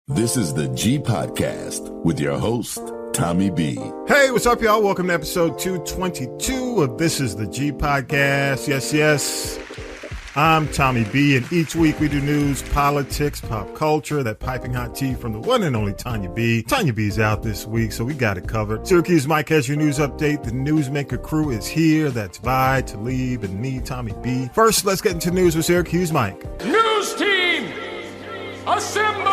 This is the G Podcast with your host, Tommy B. Hey, what's up, y'all? Welcome to episode 222 of This is the G Podcast. Yes. I'm Tommy B, and each week we do news, politics, pop culture, that piping hot tea from the one and only Tanya B. Tanya B's out this week, so we got it covered. Syracuse Mike has your news update. The Newsmaker crew is here. That's Vi, Talib, and me, Tommy B. First, let's get into news with Syracuse Mike. News team, assemble!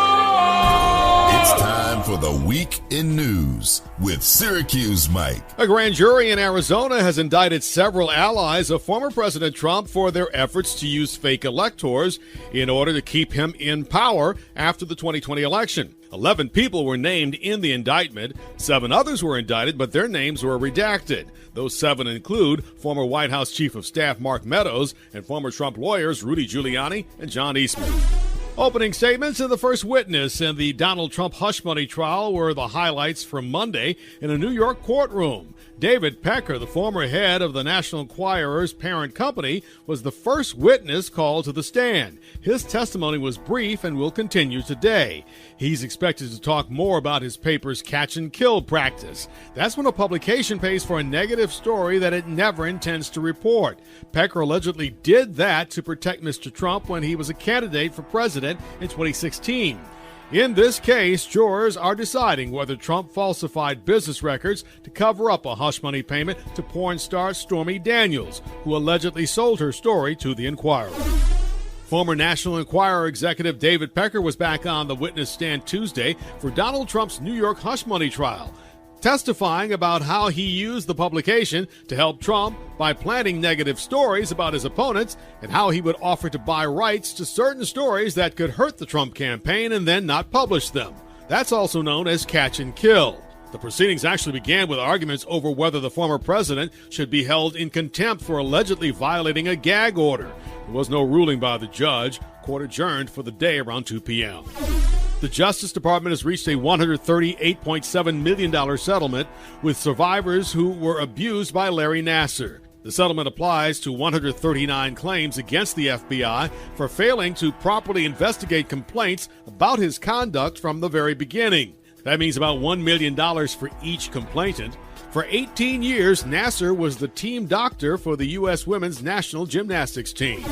It's time for the Week in News with Syracuse Mike. A grand jury in Arizona has indicted several allies of former President Trump for their efforts to use fake electors in order to keep him in power after the 2020 election. 11 people were named in the indictment. 7 others were indicted, but their names were redacted. Those 7 include former White House Chief of Staff Mark Meadows and former Trump lawyers Rudy Giuliani and John Eastman. Opening statements and the first witness in the Donald Trump hush money trial were the highlights from Monday in a New York courtroom. David Pecker, the former head of the National Enquirer's parent company, was the first witness called to the stand. His testimony was brief and will continue today. He's expected to talk more about his paper's catch and kill practice. That's when a publication pays for a negative story that it never intends to report. Pecker allegedly did that to protect Mr. Trump when he was a candidate for president in 2016. In this case, jurors are deciding whether Trump falsified business records to cover up a hush money payment to porn star Stormy Daniels, who allegedly sold her story to the Enquirer. Former National Enquirer executive David Pecker was back on the witness stand Tuesday for Donald Trump's New York hush money trial, testifying about how he used the publication to help Trump by planting negative stories about his opponents and how he would offer to buy rights to certain stories that could hurt the Trump campaign and then not publish them. That's also known as catch and kill. The proceedings actually began with arguments over whether the former president should be held in contempt for allegedly violating a gag order. There was no ruling by the judge. Court adjourned for the day around 2 p.m. The Justice Department has reached a $138.7 million settlement with survivors who were abused by Larry Nassar. The settlement applies to 139 claims against the FBI for failing to properly investigate complaints about his conduct from the very beginning. That means about $1 million for each complainant. For 18 years, Nassar was the team doctor for the U.S. women's national gymnastics team.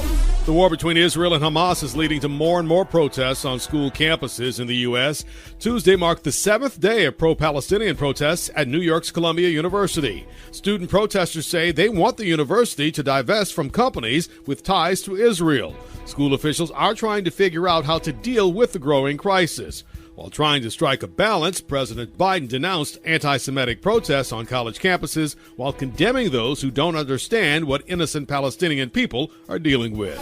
The war between Israel and Hamas is leading to more and more protests on school campuses in the U.S. Tuesday marked the 7th day of pro-Palestinian protests at New York's Columbia University. Student protesters say they want the university to divest from companies with ties to Israel. School officials are trying to figure out how to deal with the growing crisis. While trying to strike a balance, President Biden denounced anti-Semitic protests on college campuses while condemning those who don't understand what innocent Palestinian people are dealing with.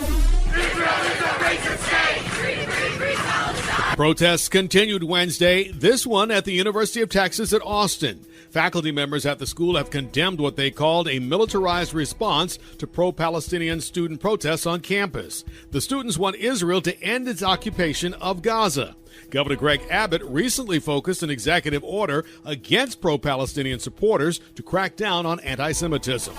Protests continued Wednesday, this one at the University of Texas at Austin. Faculty members at the school have condemned what they called a militarized response to pro-Palestinian student protests on campus. The students want Israel to end its occupation of Gaza. Governor Greg Abbott recently focused an executive order against pro-Palestinian supporters to crack down on anti-Semitism.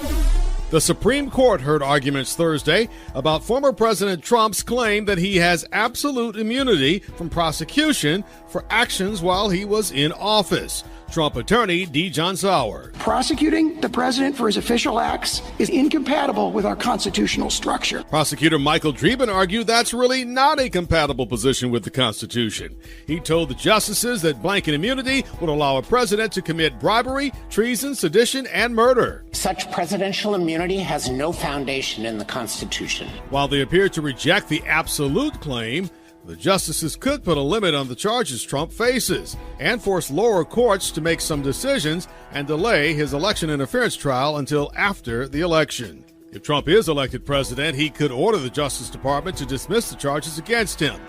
The Supreme Court heard arguments Thursday about former President Trump's claim that he has absolute immunity from prosecution for actions while he was in office. Trump attorney D. John Sauer. Prosecuting the president for his official acts is incompatible with our constitutional structure. Prosecutor Michael Dreeben argued that's really not a compatible position with the Constitution. He told the justices that blanket immunity would allow a president to commit bribery, treason, sedition, and murder. Such presidential immunity has no foundation in the Constitution. While they appear to reject the absolute claim, the justices could put a limit on the charges Trump faces and force lower courts to make some decisions and delay his election interference trial until after the election. If Trump is elected president, he could order the Justice Department to dismiss the charges against him.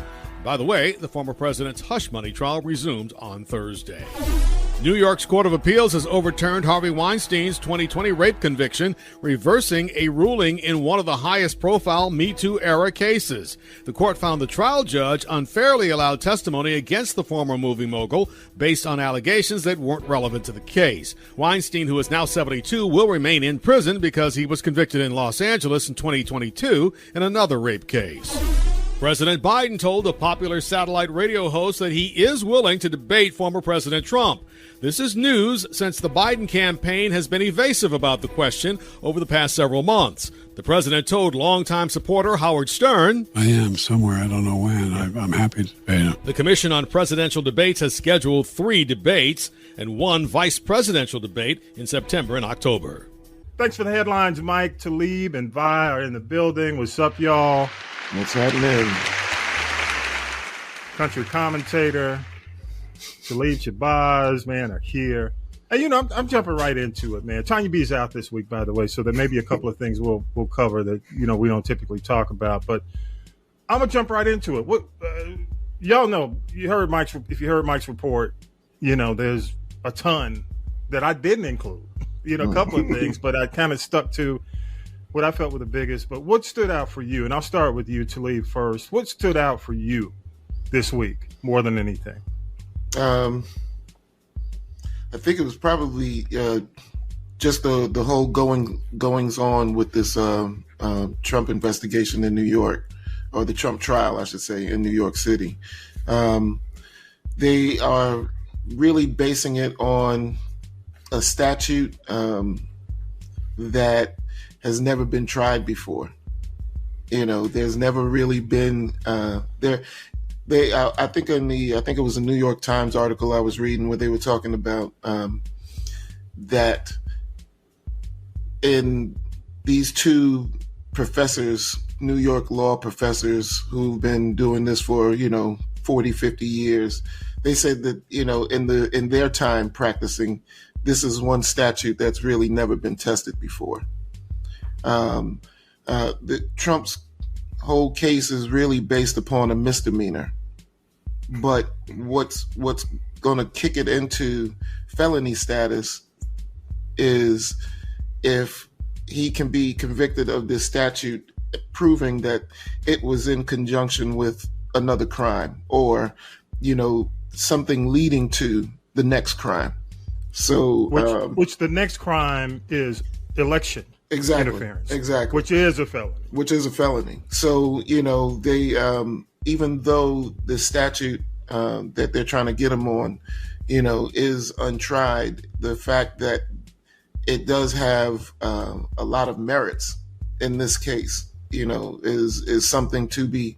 By the way, the former president's hush money trial resumed on Thursday. New York's Court of Appeals has overturned Harvey Weinstein's 2020 rape conviction, reversing a ruling in one of the highest-profile Me Too-era cases. The court found the trial judge unfairly allowed testimony against the former movie mogul based on allegations that weren't relevant to the case. Weinstein, who is now 72, will remain in prison because he was convicted in Los Angeles in 2022 in another rape case. President Biden told a popular satellite radio host that he is willing to debate former President Trump. This is news since the Biden campaign has been evasive about the question over the past several months. The president told longtime supporter Howard Stern, I am somewhere, I don't know when. I'm happy to debate him. The Commission on Presidential Debates has scheduled 3 debates and 1 vice presidential debate in September and October. Thanks for the headlines, Mike. Talib and Vi are in the building. What's up, y'all? What's happening? Country commentator Talib Shabazz, man, are here. Hey, I'm jumping right into it, man. Tanya B's out this week, by the way, so there may be a couple of things we'll cover that we don't typically talk about. But I'm gonna jump right into it. What y'all know? If you heard Mike's report, there's a ton that I didn't include. A couple of things, but I kind of stuck to what I felt were the biggest. But what stood out for you? And I'll start with you, Talib, first. What stood out for you this week more than anything? I think it was probably just the whole goings on with this Trump investigation in New York, or the Trump trial, I should say, in New York City. They are really basing it on a statute that has never been tried before. There's never really been there. I think it was a New York Times article I was reading where they were talking about that in these 2 professors, New York law professors who've been doing this for 40, 50 years, they said that in their time practicing, this is one statute that's really never been tested before. Trump's whole case is really based upon a misdemeanor, but what's going to kick it into felony status is if he can be convicted of this statute, proving that it was in conjunction with another crime or something leading to the next crime. So which the next crime is election interference. Exactly. Which is a felony. So, they, even though the statute that they're trying to get him on, is untried, the fact that it does have a lot of merits in this case, is something to be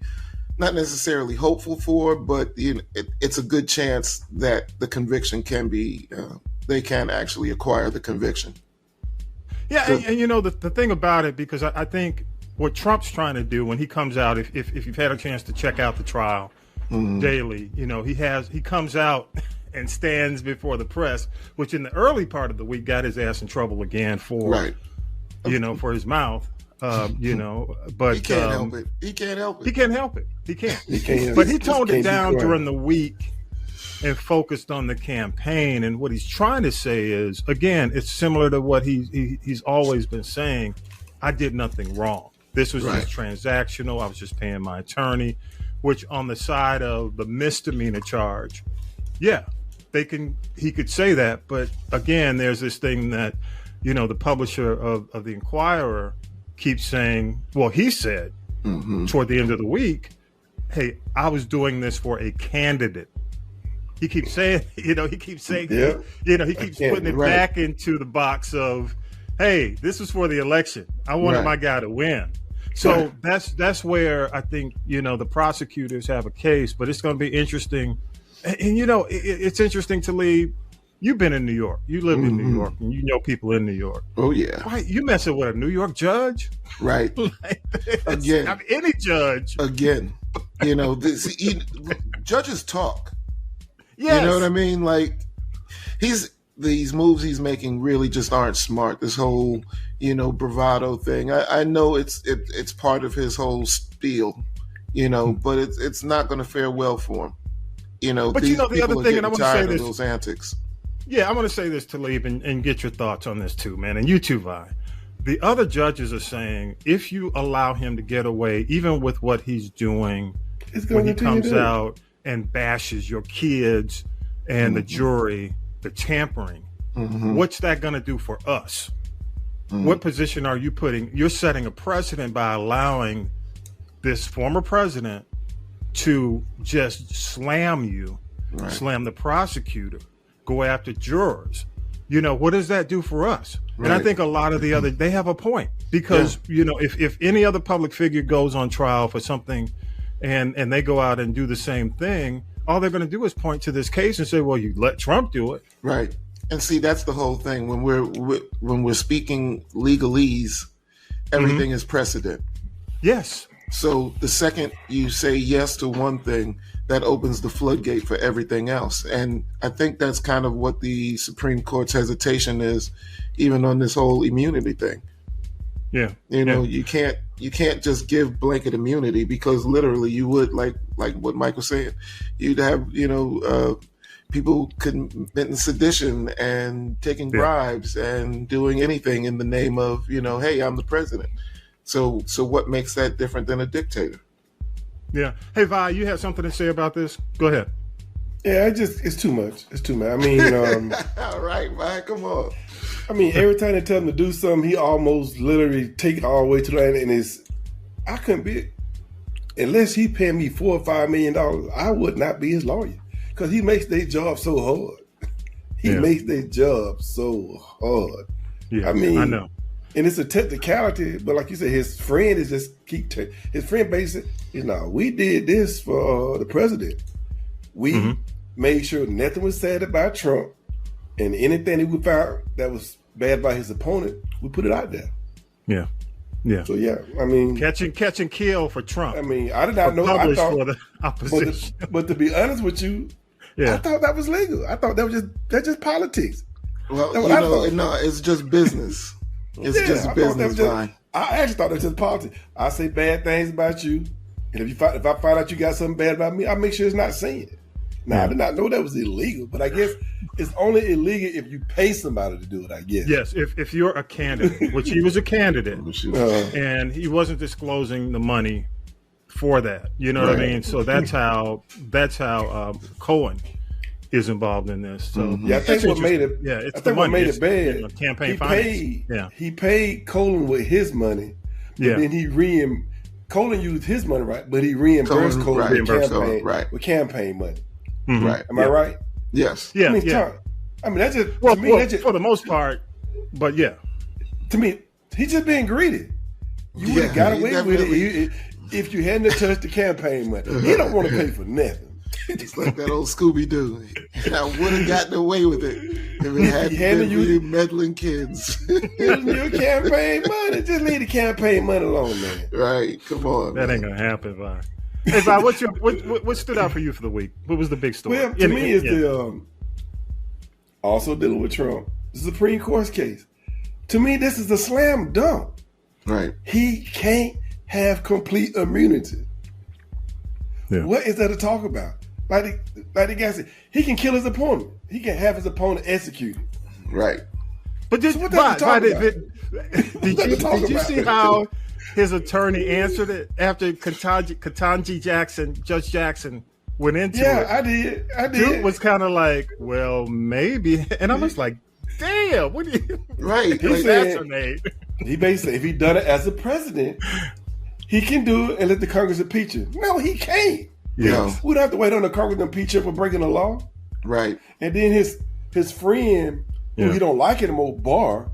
not necessarily hopeful for, but it's a good chance that the conviction can be, they can actually acquire the conviction. Yeah, and the thing about it, because I think what Trump's trying to do when he comes out, if you've had a chance to check out the trial daily, he comes out and stands before the press, which in the early part of the week got his ass in trouble again for his mouth. But he can't help it. He can't help it. He can't help it. He can't. But he toned it down during the week and focused on the campaign. And what he's trying to say is, again, it's similar to what he's always been saying. I did nothing wrong. This was just transactional. I was just paying my attorney, which on the side of the misdemeanor charge, he could say that. But again, there's this thing that, the publisher of the Inquirer keeps saying, well, he said toward the end of the week, hey, I was doing this for a candidate. He keeps saying, he keeps putting it back into the box of, hey, this is for the election. I wanted my guy to win. So that's where I think, the prosecutors have a case, but it's going to be interesting. And, it's interesting to leave. You've been in New York. You lived in New York, and you know people in New York. Oh, yeah. Right. You messing with a New York judge? Right. Again. Any judge. Again. Judges talk. Yes. You know what I mean? Like, these moves he's making really just aren't smart. This whole, bravado thing. I know it's part of his whole spiel, but it's not going to fare well for him. But the other thing, and I want to say this, those antics. Yeah, I want to say this, Talib, and get your thoughts on this too, man. And you too, Vi. The other judges are saying if you allow him to get away, even with what he's doing, when he comes out and bashes your kids and the jury, the tampering, what's that going to do for us? What position are you putting? You're setting a precedent by allowing this former president to just slam you, slam the prosecutor, go after jurors. What does that do for us? Right. And I think a lot of they have a point because, if any other public figure goes on trial for something and they go out and do the same thing, all they're going to do is point to this case and say, well, you let Trump do it. Right. And see, that's the whole thing. When we're speaking legalese, everything is precedent. Yes. So the second you say yes to one thing, that opens the floodgate for everything else. And I think that's kind of what the Supreme Court's hesitation is, even on this whole immunity thing. Yeah. You can't just give blanket immunity because literally you would, like what Mike was saying, you'd have, people committing sedition and taking bribes and doing anything in the name of, hey, I'm the president. So what makes that different than a dictator? Yeah. Hey, Vi, you had something to say about this? Go ahead. Yeah, it's too much. It's too much. I mean, all right, Vi, come on. I mean, every time they tell him to do something, he almost literally take it all the way to the end. And I couldn't be, unless he paid me $4 or $5 million, I would not be his lawyer because he makes their job so hard. He makes their job so hard. Yeah, I mean, I know. And it's a technicality, but like you said, his friend is just his friend basically is we did this for the president. We made sure nothing was said about Trump, and anything that we found that was bad by his opponent, we put it out there. Yeah. Yeah. So I mean, catch and kill for Trump. I mean, I did not know. I thought for the opposition. But to be honest with you, I thought that was legal. I thought that's just politics. Well, no, it's just business. It's just business, line. I actually thought it was just politics. I say bad things about you, and if I find out you got something bad about me, I make sure it's not saying it. Now, I did not know that was illegal, but I guess it's only illegal if you pay somebody to do it, I guess. Yes, if you're a candidate, which he was a candidate, and he wasn't disclosing the money for that. You know what I mean? So that's how Cohen is involved in this. So I think what made it what made it bad. Campaign finance. He paid Cohen with his money. Yeah. Then Cohen used his money, right? But he reimbursed Cohen with campaign money. Mm-hmm. Right. Am I right? Yes. Yeah. I mean, that's just for the most part. But yeah, to me, he's just being greedy. You would have got away with it if you hadn't touched the campaign money. He don't want to pay for nothing. It's like that old Scooby-Doo. I would have gotten away with it if it hadn't been you meddling kids. Using your campaign money. Just leave the campaign money alone, man. Right. Come on. That ain't going to happen, Vi. Hey, Vi, what stood out for you for the week? What was the big story? Well, to me, it's also dealing with Trump. The Supreme Court case. To me, this is a slam dunk. Right. He can't have complete immunity. Yeah. What is there to talk about? Like the guy said, he can kill his opponent. He can have his opponent executed. Right. But did you see how his attorney answered it after Ketanji Jackson, Judge Jackson, went into it? Yeah, I did. Dude was kind of like, well, maybe. And I was like, damn. What do you... Right. He said, he basically, if he done it as a president, he can do it and let the Congress impeach him. No, he can't. Yeah. We don't have to wait on the Congress to impeach him for breaking the law. Right. And then his friend, who he don't like anymore, Barr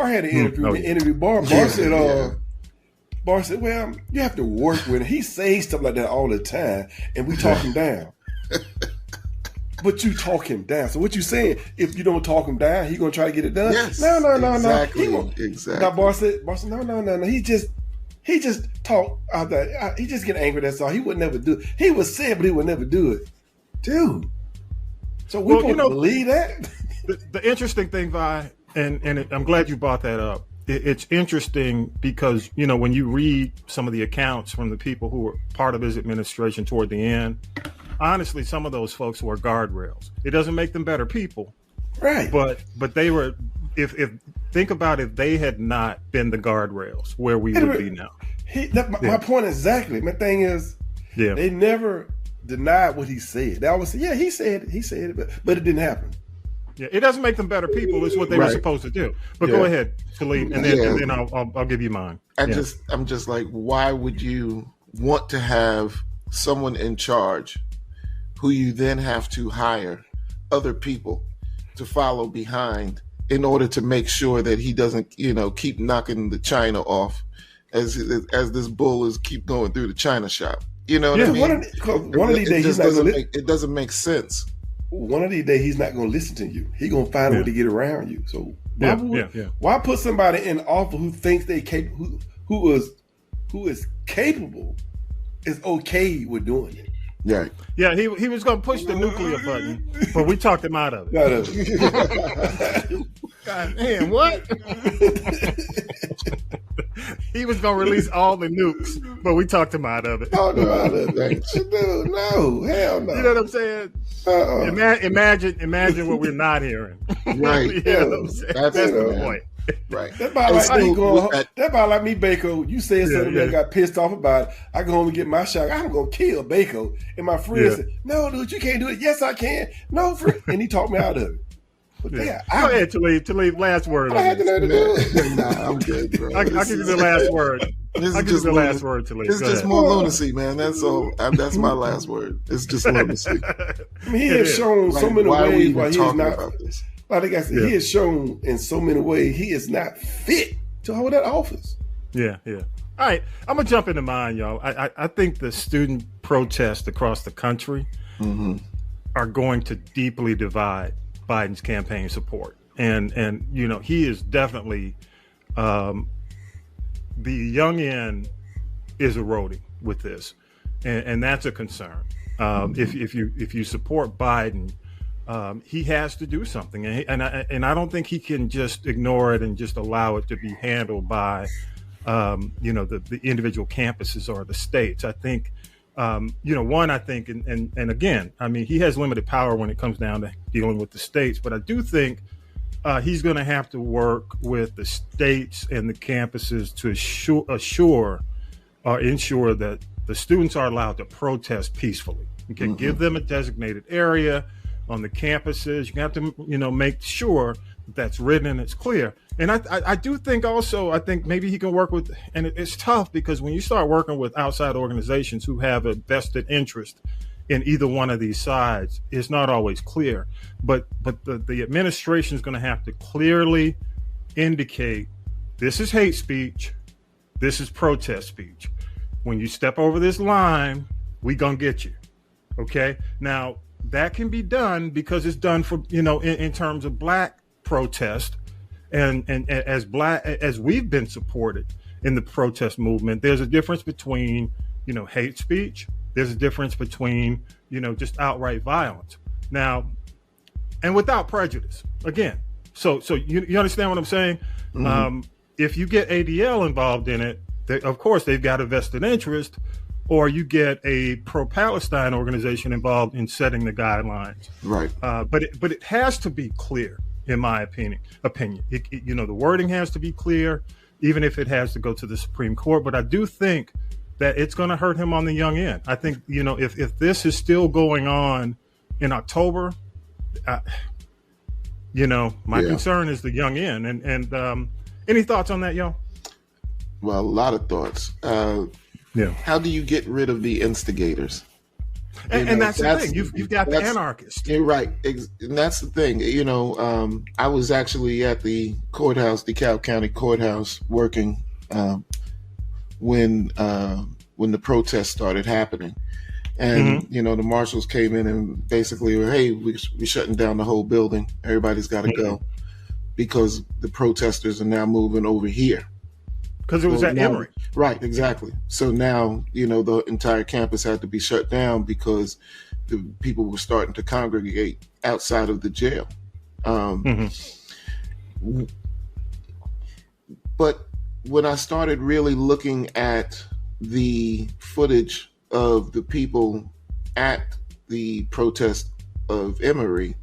had an interview. Barr said, Barr said, well, you have to work with him. He says stuff like that all the time, and we talk him down. But you talk him down. So what you saying, if you don't talk him down, he going to try to get it done? Yes. No. Exactly. Now Barr said, no. He just talk out there. He just get angry. That's all. He would never do it. He would say it, but he would never do it, dude. So we don't believe that. The interesting thing, Vi, and I'm glad you brought that up. It's interesting because when you read some of the accounts from the people who were part of his administration toward the end, honestly, some of those folks were guardrails. It doesn't make them better people, right? But they were. If think about if they had not been the guardrails, where we would be now. My point exactly. My thing is, they never denied what he said. They always said, he said it, but it didn't happen. Yeah, it doesn't make them better people. It's what they were supposed to do. But go ahead, Talib, and then I'll give you mine. I'm just like, why would you want to have someone in charge who you then have to hire other people to follow behind in order to make sure that he doesn't, keep knocking the china off as this bull is keep going through the china shop. You know what I mean? One of these days he's not going to it doesn't make sense. One of these days he's not going to listen to you. He's going to find a way to get around you. So why put somebody in office who thinks they capable, who is capable, is okay with doing it? Yeah. Yeah, he was going to push the nuclear button, but we talked him out of it. God damn, what? He was going to release all the nukes, but we talked him out of it. Oh, no, hell no. You know what I'm saying? Imagine what we're not hearing. Right. You know what I'm saying? That's the point. Right. That's about like me, Baco. You said something that got pissed off about it. I go home and get my shot. I'm going to kill Baco. And my friend said, no, dude, you can't do it. Yes, I can. No, friend. And he talked me out of it. But go ahead, Talib, last word. I had to know to do it. Nah, I'm good, bro. I'll give you the last word. I'll give you the last word, Talib. It's just more lunacy, man. That's all. That's my last word. It's just lunacy. I mean, he has shown so many ways why he is not. About this? Like I said, he has shown in so many ways he is not fit to hold that office. Yeah. All right, I'm gonna jump into mine, y'all. I think the student protests across the country are going to deeply divide Biden's campaign support, and he is definitely the young end is eroding with this, and that's a concern. If you support Biden. He has to do something, and I don't think he can just ignore it and just allow it to be handled by, the individual campuses or the states. I think, I think, and again, I mean, he has limited power when it comes down to dealing with the states, but I do think he's going to have to work with the states and the campuses to ensure that the students are allowed to protest peacefully. You can give them a designated area on the campuses. You have to, make sure that's written and it's clear. And I do think also, I think maybe he can work with, and it's tough because when you start working with outside organizations who have a vested interest in either one of these sides, it's not always clear. But the administration is going to have to clearly indicate this is hate speech, this is protest speech. When you step over this line, we gonna get you. Okay? Now, that can be done because it's done for, in terms of black protest and as we've been supported in the protest movement, there's a difference between, hate speech. There's a difference between, just outright violence. Now, and without prejudice, again. So you understand what I'm saying? If you get ADL involved in it, of course, they've got a vested interest, or you get a pro-Palestine organization involved in setting the guidelines. Right. But it has to be clear, in my opinion. The wording has to be clear, even if it has to go to the Supreme Court. But I do think that it's going to hurt him on the young end. I think, if this is still going on in October, my concern is the young end. And any thoughts on that, y'all? Well, a lot of thoughts. How do you get rid of the instigators? And that's the thing. You've got the anarchists. You're right. And that's the thing. I was actually at the courthouse, DeKalb County Courthouse, working when the protests started happening. And, the marshals came in and basically were, hey, we're shutting down the whole building. Everybody's got to go because the protesters are now moving over here. Because it was at Emory. Right, exactly. So now, the entire campus had to be shut down because the people were starting to congregate outside of the jail. But when I started really looking at the footage of the people at the protest of Emory,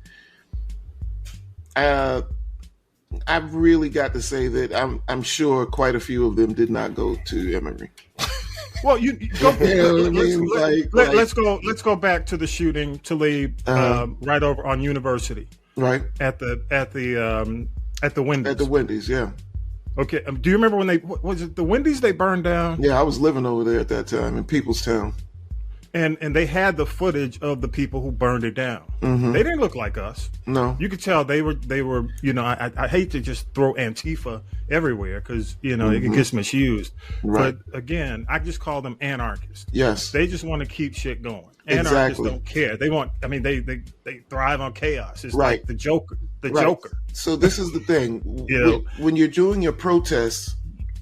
I've really got to say that I'm sure quite a few of them did not go to Emory. Well, let's go back to the shooting, Talib, right over on University. Right. At the Wendy's. At the Wendy's, yeah. Okay. Do you remember when was it the Wendy's they burned down? Yeah, I was living over there at that time in Peoplestown. And they had the footage of the people who burned it down. Mm-hmm. They didn't look like us. No. You could tell they were, I hate to just throw Antifa everywhere because, it gets misused. Right. But again, I just call them anarchists. Yes. They just want to keep shit going. Anarchists don't care. They want, they thrive on chaos. It's like the Joker. Joker. So this is the thing. When you're doing your protests,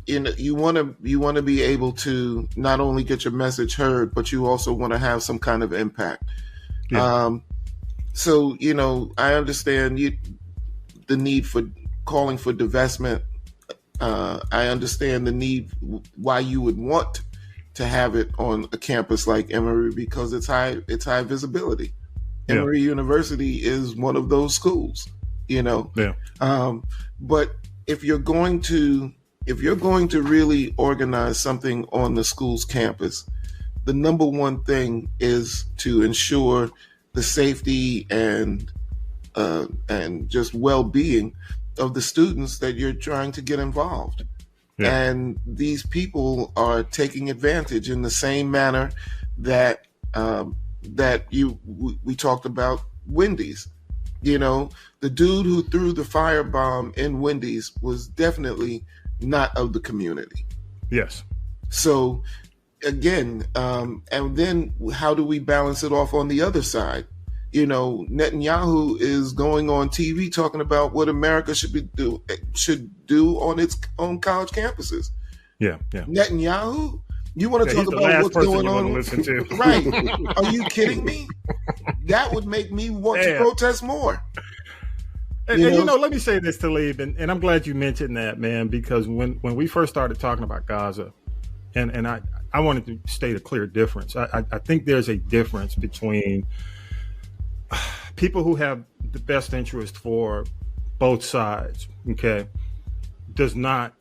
you want to be able to not only get your message heard, but you also want to have some kind of impact. Yeah. So I understand the need for calling for divestment. I understand the need why you would want to have it on a campus like Emory because it's high visibility. Yeah. Emory University is one of those schools. Yeah. But if you're going to really organize something on the school's campus, the number one thing is to ensure the safety and just well-being of the students that you're trying to get involved. Yeah. And these people are taking advantage in the same manner that we talked about Wendy's. The dude who threw the firebomb in Wendy's was definitely not of the community. Yes. So again, and then how do we balance it off on the other side? Netanyahu is going on TV talking about what America should do on its own college campuses. Yeah. Netanyahu, you want to talk about what's going on? Listen to. Right? Are you kidding me? That would make me want to protest more. And let me say this, Talib, and I'm glad you mentioned that, man, because when we first started talking about Gaza, and I wanted to state a clear difference. I think there's a difference between people who have the best interest for both sides, okay, the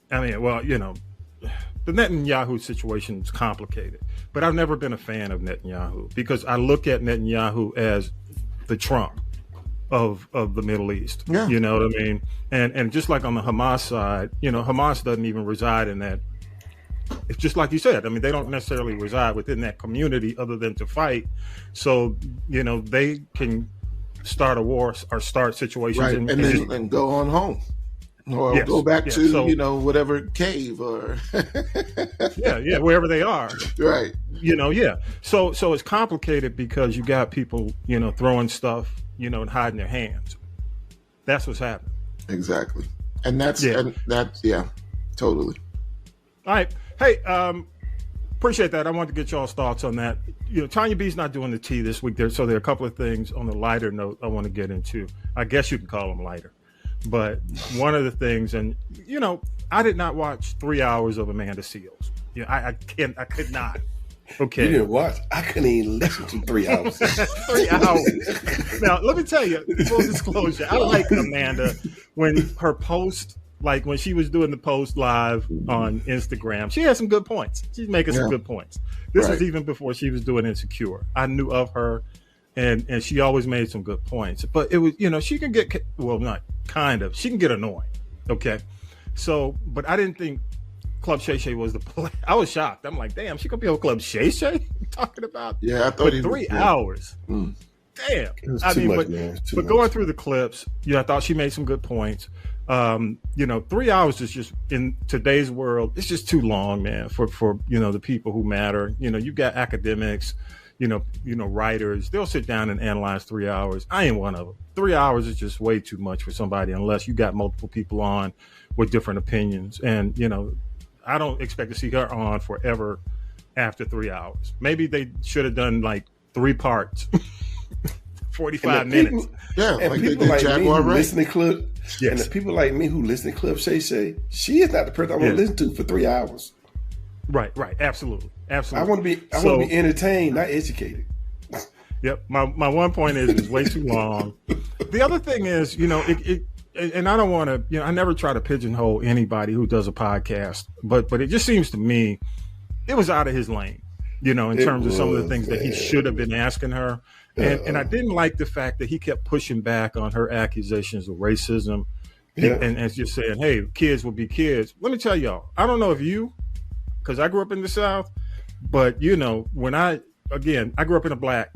Netanyahu situation is complicated, but I've never been a fan of Netanyahu because I look at Netanyahu as the Trump of the Middle East. Yeah. You know what I mean? And just like on the Hamas side, Hamas doesn't even reside in that. It's just like you said. I mean, they don't necessarily reside within that community other than to fight. So, they can start a war or start situations. Right. And go on home. Or go back to, whatever cave or... yeah, wherever they are. Right. So it's complicated because you got people, throwing stuff, and hiding their hands. That's what's happening. Exactly. And that's totally. All right. Hey, appreciate that. I wanted to get y'all's thoughts on that. Tanya B's not doing the tea this week there, so there are a couple of things on the lighter note I want to get into. I guess you can call them lighter. But one of the things, and I did not watch 3 hours of Amanda Seales. I could not. Okay. You didn't watch? I couldn't even listen to 3 hours. 3 hours. Now, let me tell you, full disclosure, I like Amanda when her post, like when she was doing the post live on Instagram, she had some good points. She's making some good points. This was even before she was doing Insecure. I knew of her, and she always made some good points. But it was, she can get, she can get annoying. Okay. So, but I didn't think Club Shay was the play. I was shocked. I'm like, damn, she gonna be on Club Shay talking about? Yeah, I thought he 3 hours. Mm. Damn. But going through the clips, I thought she made some good points. 3 hours is just, in today's world, it's just too long, man, for the people who matter. You've got academics, writers, they'll sit down and analyze 3 hours. I ain't one of them. 3 hours is just way too much for somebody unless you got multiple people on with different opinions. And, I don't expect to see her on forever after 3 hours. Maybe they should have done like 3 parts, 45 minutes. And like people like me who listen to Club, yes. And the people like me who listen to Club Shay, she is not the person I want to listen to for 3 hours. Right. Absolutely. I want to be entertained, not educated. Yep. My one point is it's way too long. The other thing is, and I don't want to, I never try to pigeonhole anybody who does a podcast, but it just seems to me it was out of his lane, in terms of some of the things that he should have been asking her. And I didn't like the fact that he kept pushing back on her accusations of racism. And just saying, hey, kids will be kids. Let me tell y'all, I don't know if you, because I grew up in the South, but, when I grew up in a black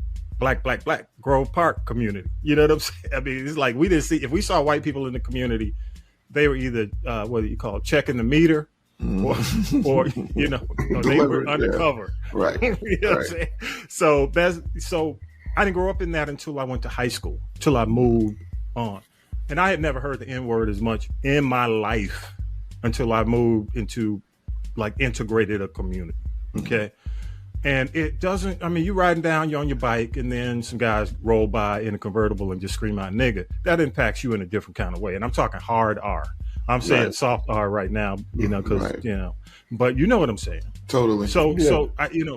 Grove Park community. You know what I'm saying? I mean, it's like we didn't see, if we saw white people in the community, they were either, what do you call it, checking the meter or they were undercover. Right. You know what I'm saying? So I didn't grow up in that until I went to high school, till I moved on. And I had never heard the N-word as much in my life until I moved into integrated a community. Okay. And it doesn't, you riding down, you're on your bike, and then some guys roll by in a convertible and just scream out nigga. That impacts you in a different kind of way. And I'm talking hard R. I'm saying soft R right now, because, but you know what I'm saying. Totally. So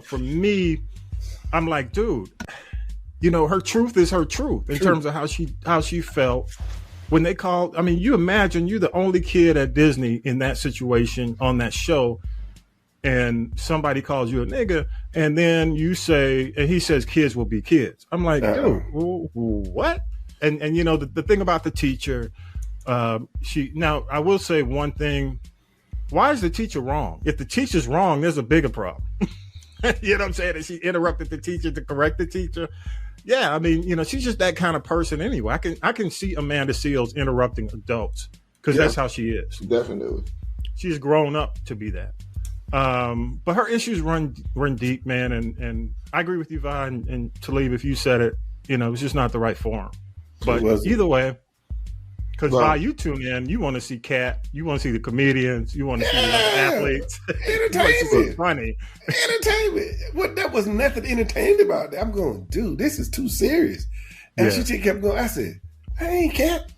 for me, I'm like, dude, her truth is her truth in terms of how she felt. When they called, you imagine you're the only kid at Disney in that situation on that show, and somebody calls you a nigga, and then you say, and he says, kids will be kids. I'm like, dude, what? And the thing about the teacher, now I will say one thing. Why is the teacher wrong? If the teacher's wrong, there's a bigger problem. You know what I'm saying? And she interrupted the teacher to correct the teacher. Yeah, she's just that kind of person anyway. I can see Amanda Seales interrupting adults because that's how she is. Definitely. She's grown up to be that. But her issues run deep, man. And I agree with you, Vi, and Talib, if you said it, it's just not the right forum. But either way, because Vi, you tune in, you want to see Cat, you want to see the comedians, you want to see the athletes. Entertainment. Funny. Entertainment. There was nothing entertained about that. I'm going, dude, this is too serious. And she kept going, I said, hey, Cat,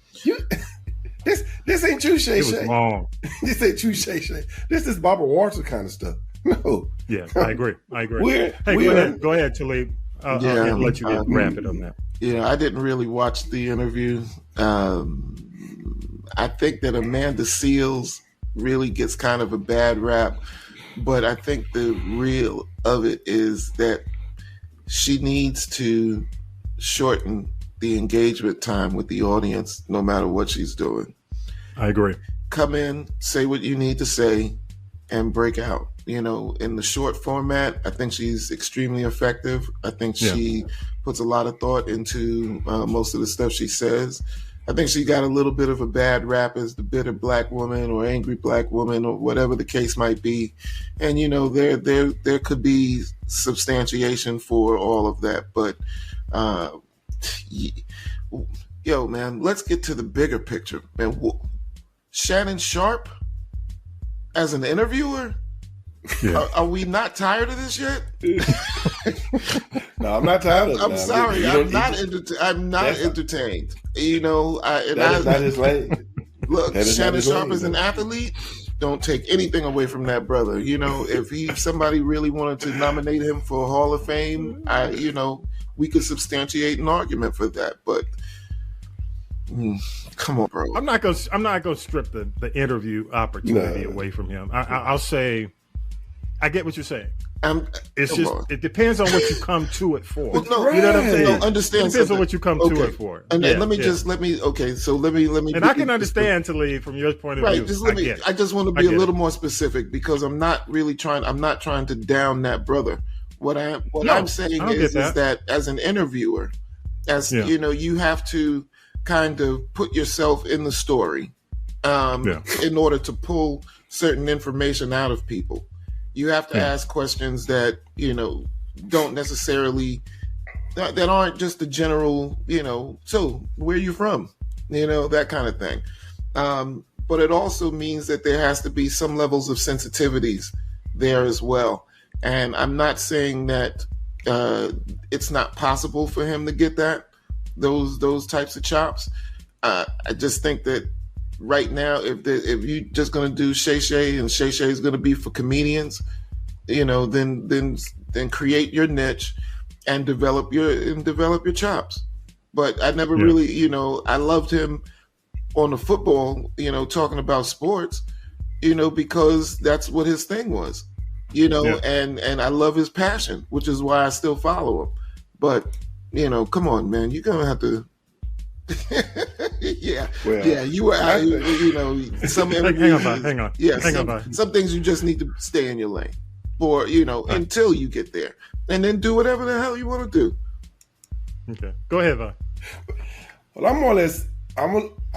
this ain't true, Shay Shay. It was long. This ain't true, Shay Shay. This is Barbara Walters kind of stuff. No. Yeah, I agree. Go ahead, Talib. I'll let you wrap it on that. Yeah, I didn't really watch the interview. I think that Amanda Seales really gets kind of a bad rap, but I think the real of it is that she needs to shorten the engagement time with the audience, no matter what she's doing. I agree. Come in, say what you need to say, and break out. In the short format, I think she's extremely effective. I think she puts a lot of thought into most of the stuff she says. I think she got a little bit of a bad rap as the bitter black woman or angry black woman or whatever the case might be. And, there could be substantiation for all of that. But, man, let's get to the bigger picture. Man, Shannon Sharpe as an interviewer? Yeah. Are we not tired of this yet? No, I'm not tired of it. I'm sorry. I'm not entertained. That is not his lane. Look, Shannon Sharpe is an athlete. Don't take anything away from that brother. If somebody really wanted to nominate him for Hall of Fame, we could substantiate an argument for that. But come on, bro. I'm not gonna strip the interview opportunity away from him. I'll say, I get what you're saying. It depends on what you come to it for. Well, no, you know what I'm saying? No, understand. It depends on what you come to it for. And let me. And I can understand, Talib, from your point of view. I just want to be a little more specific because I'm not trying to down that brother. What I'm saying is that as an interviewer, you have to kind of put yourself in the story in order to pull certain information out of people. You have to ask questions that, don't necessarily, that aren't just the general, so where are you from? That kind of thing. But it also means that there has to be some levels of sensitivities there as well. And I'm not saying that it's not possible for him to get those types of chops. I just think that right now, if you're just going to do Shay Shay and Shay Shay is going to be for comedians, then create your niche and develop your chops. But I never really, I loved him on the football, talking about sports, because that's what his thing was, and I love his passion, which is why I still follow him. But come on, man. You're gonna have to. You were out. Some hang on. Yeah, some things you just need to stay in your lane, or until you get there, and then do whatever the hell you want to do. Okay, go ahead, Vaughn. Well, I'm more or less. I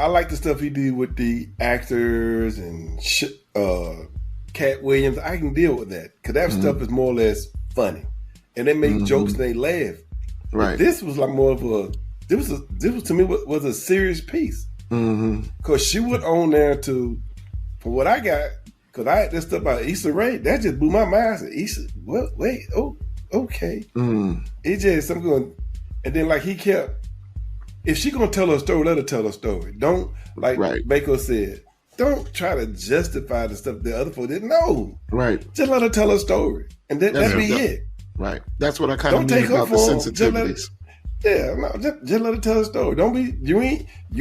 like the stuff he did with the actors and Cat Williams. I can deal with that because that stuff is more or less funny, and they make jokes and they laugh. Right. But this was like more of a. This was to me was a serious piece because she went on there to, from what I got, because I had this stuff about Issa Rae that just blew my mind. I said, Issa, what? Wait, okay. It just I'm going, and then like he kept, if she gonna tell her story, let her tell her story. Don't Baker said, don't try to justify the stuff the other folks didn't know. Right. Just let her tell her story, and that'd be it. Right. That's what I kind of mean about the sensitivities. Yeah, no, just let her tell her story. Don't be you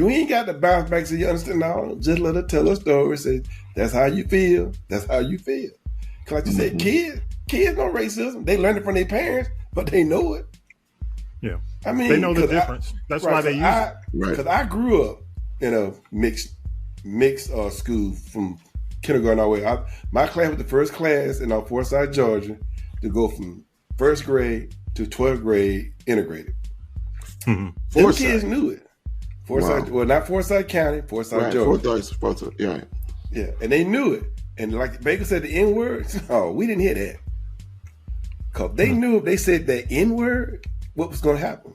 ain't got to bounce back so you understand. No, just let her tell her story. Say that's how you feel. That's how you feel. Cause like you said, kids know racism. They learn it from their parents, but they know it. Yeah, I mean they know the difference. That's why they use it. Because I grew up in a mixed school from kindergarten all the way. My class was the first class in Forsyth, Georgia, to go from first grade to 12th grade integrated. Them kids knew it. Forsyth, well, not Forsyth County, Forsyth, Georgia. Forsyth, yeah. Yeah, and they knew it. And like Baker said, the N-word, oh, we didn't hear that. Because they knew if they said that N-word, what was going to happen.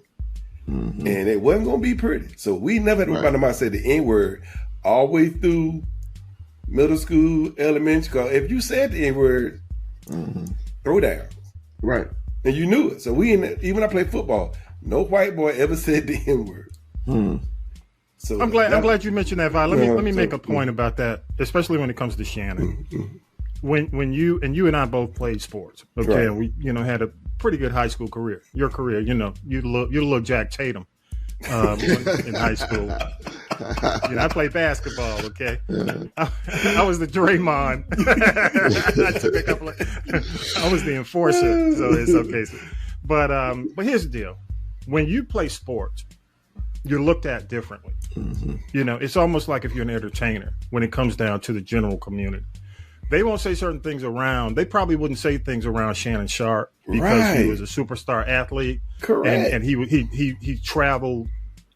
And it wasn't going to be pretty. So we never had to worry about them say the N-word all the way through middle school, elementary. Because if you said the N-word, throw down. Right. And you knew it. So even when I played football, no white boy ever said the N-word. So I'm glad you mentioned that, Vi. Let me make a point about that, especially when it comes to Shannon. When you and I both played sports, okay, and we had a pretty good high school career. Your career, you look Jack Tatum in high school. I played basketball. Okay, I was the Draymond. I took a couple of. I was the enforcer, so in some cases. But here's the deal: when you play sports, you're looked at differently. It's almost like if you're an entertainer when it comes down to the general community. They won't say certain things around. They probably wouldn't say things around Shannon Sharpe because he was a superstar athlete. Correct. And he traveled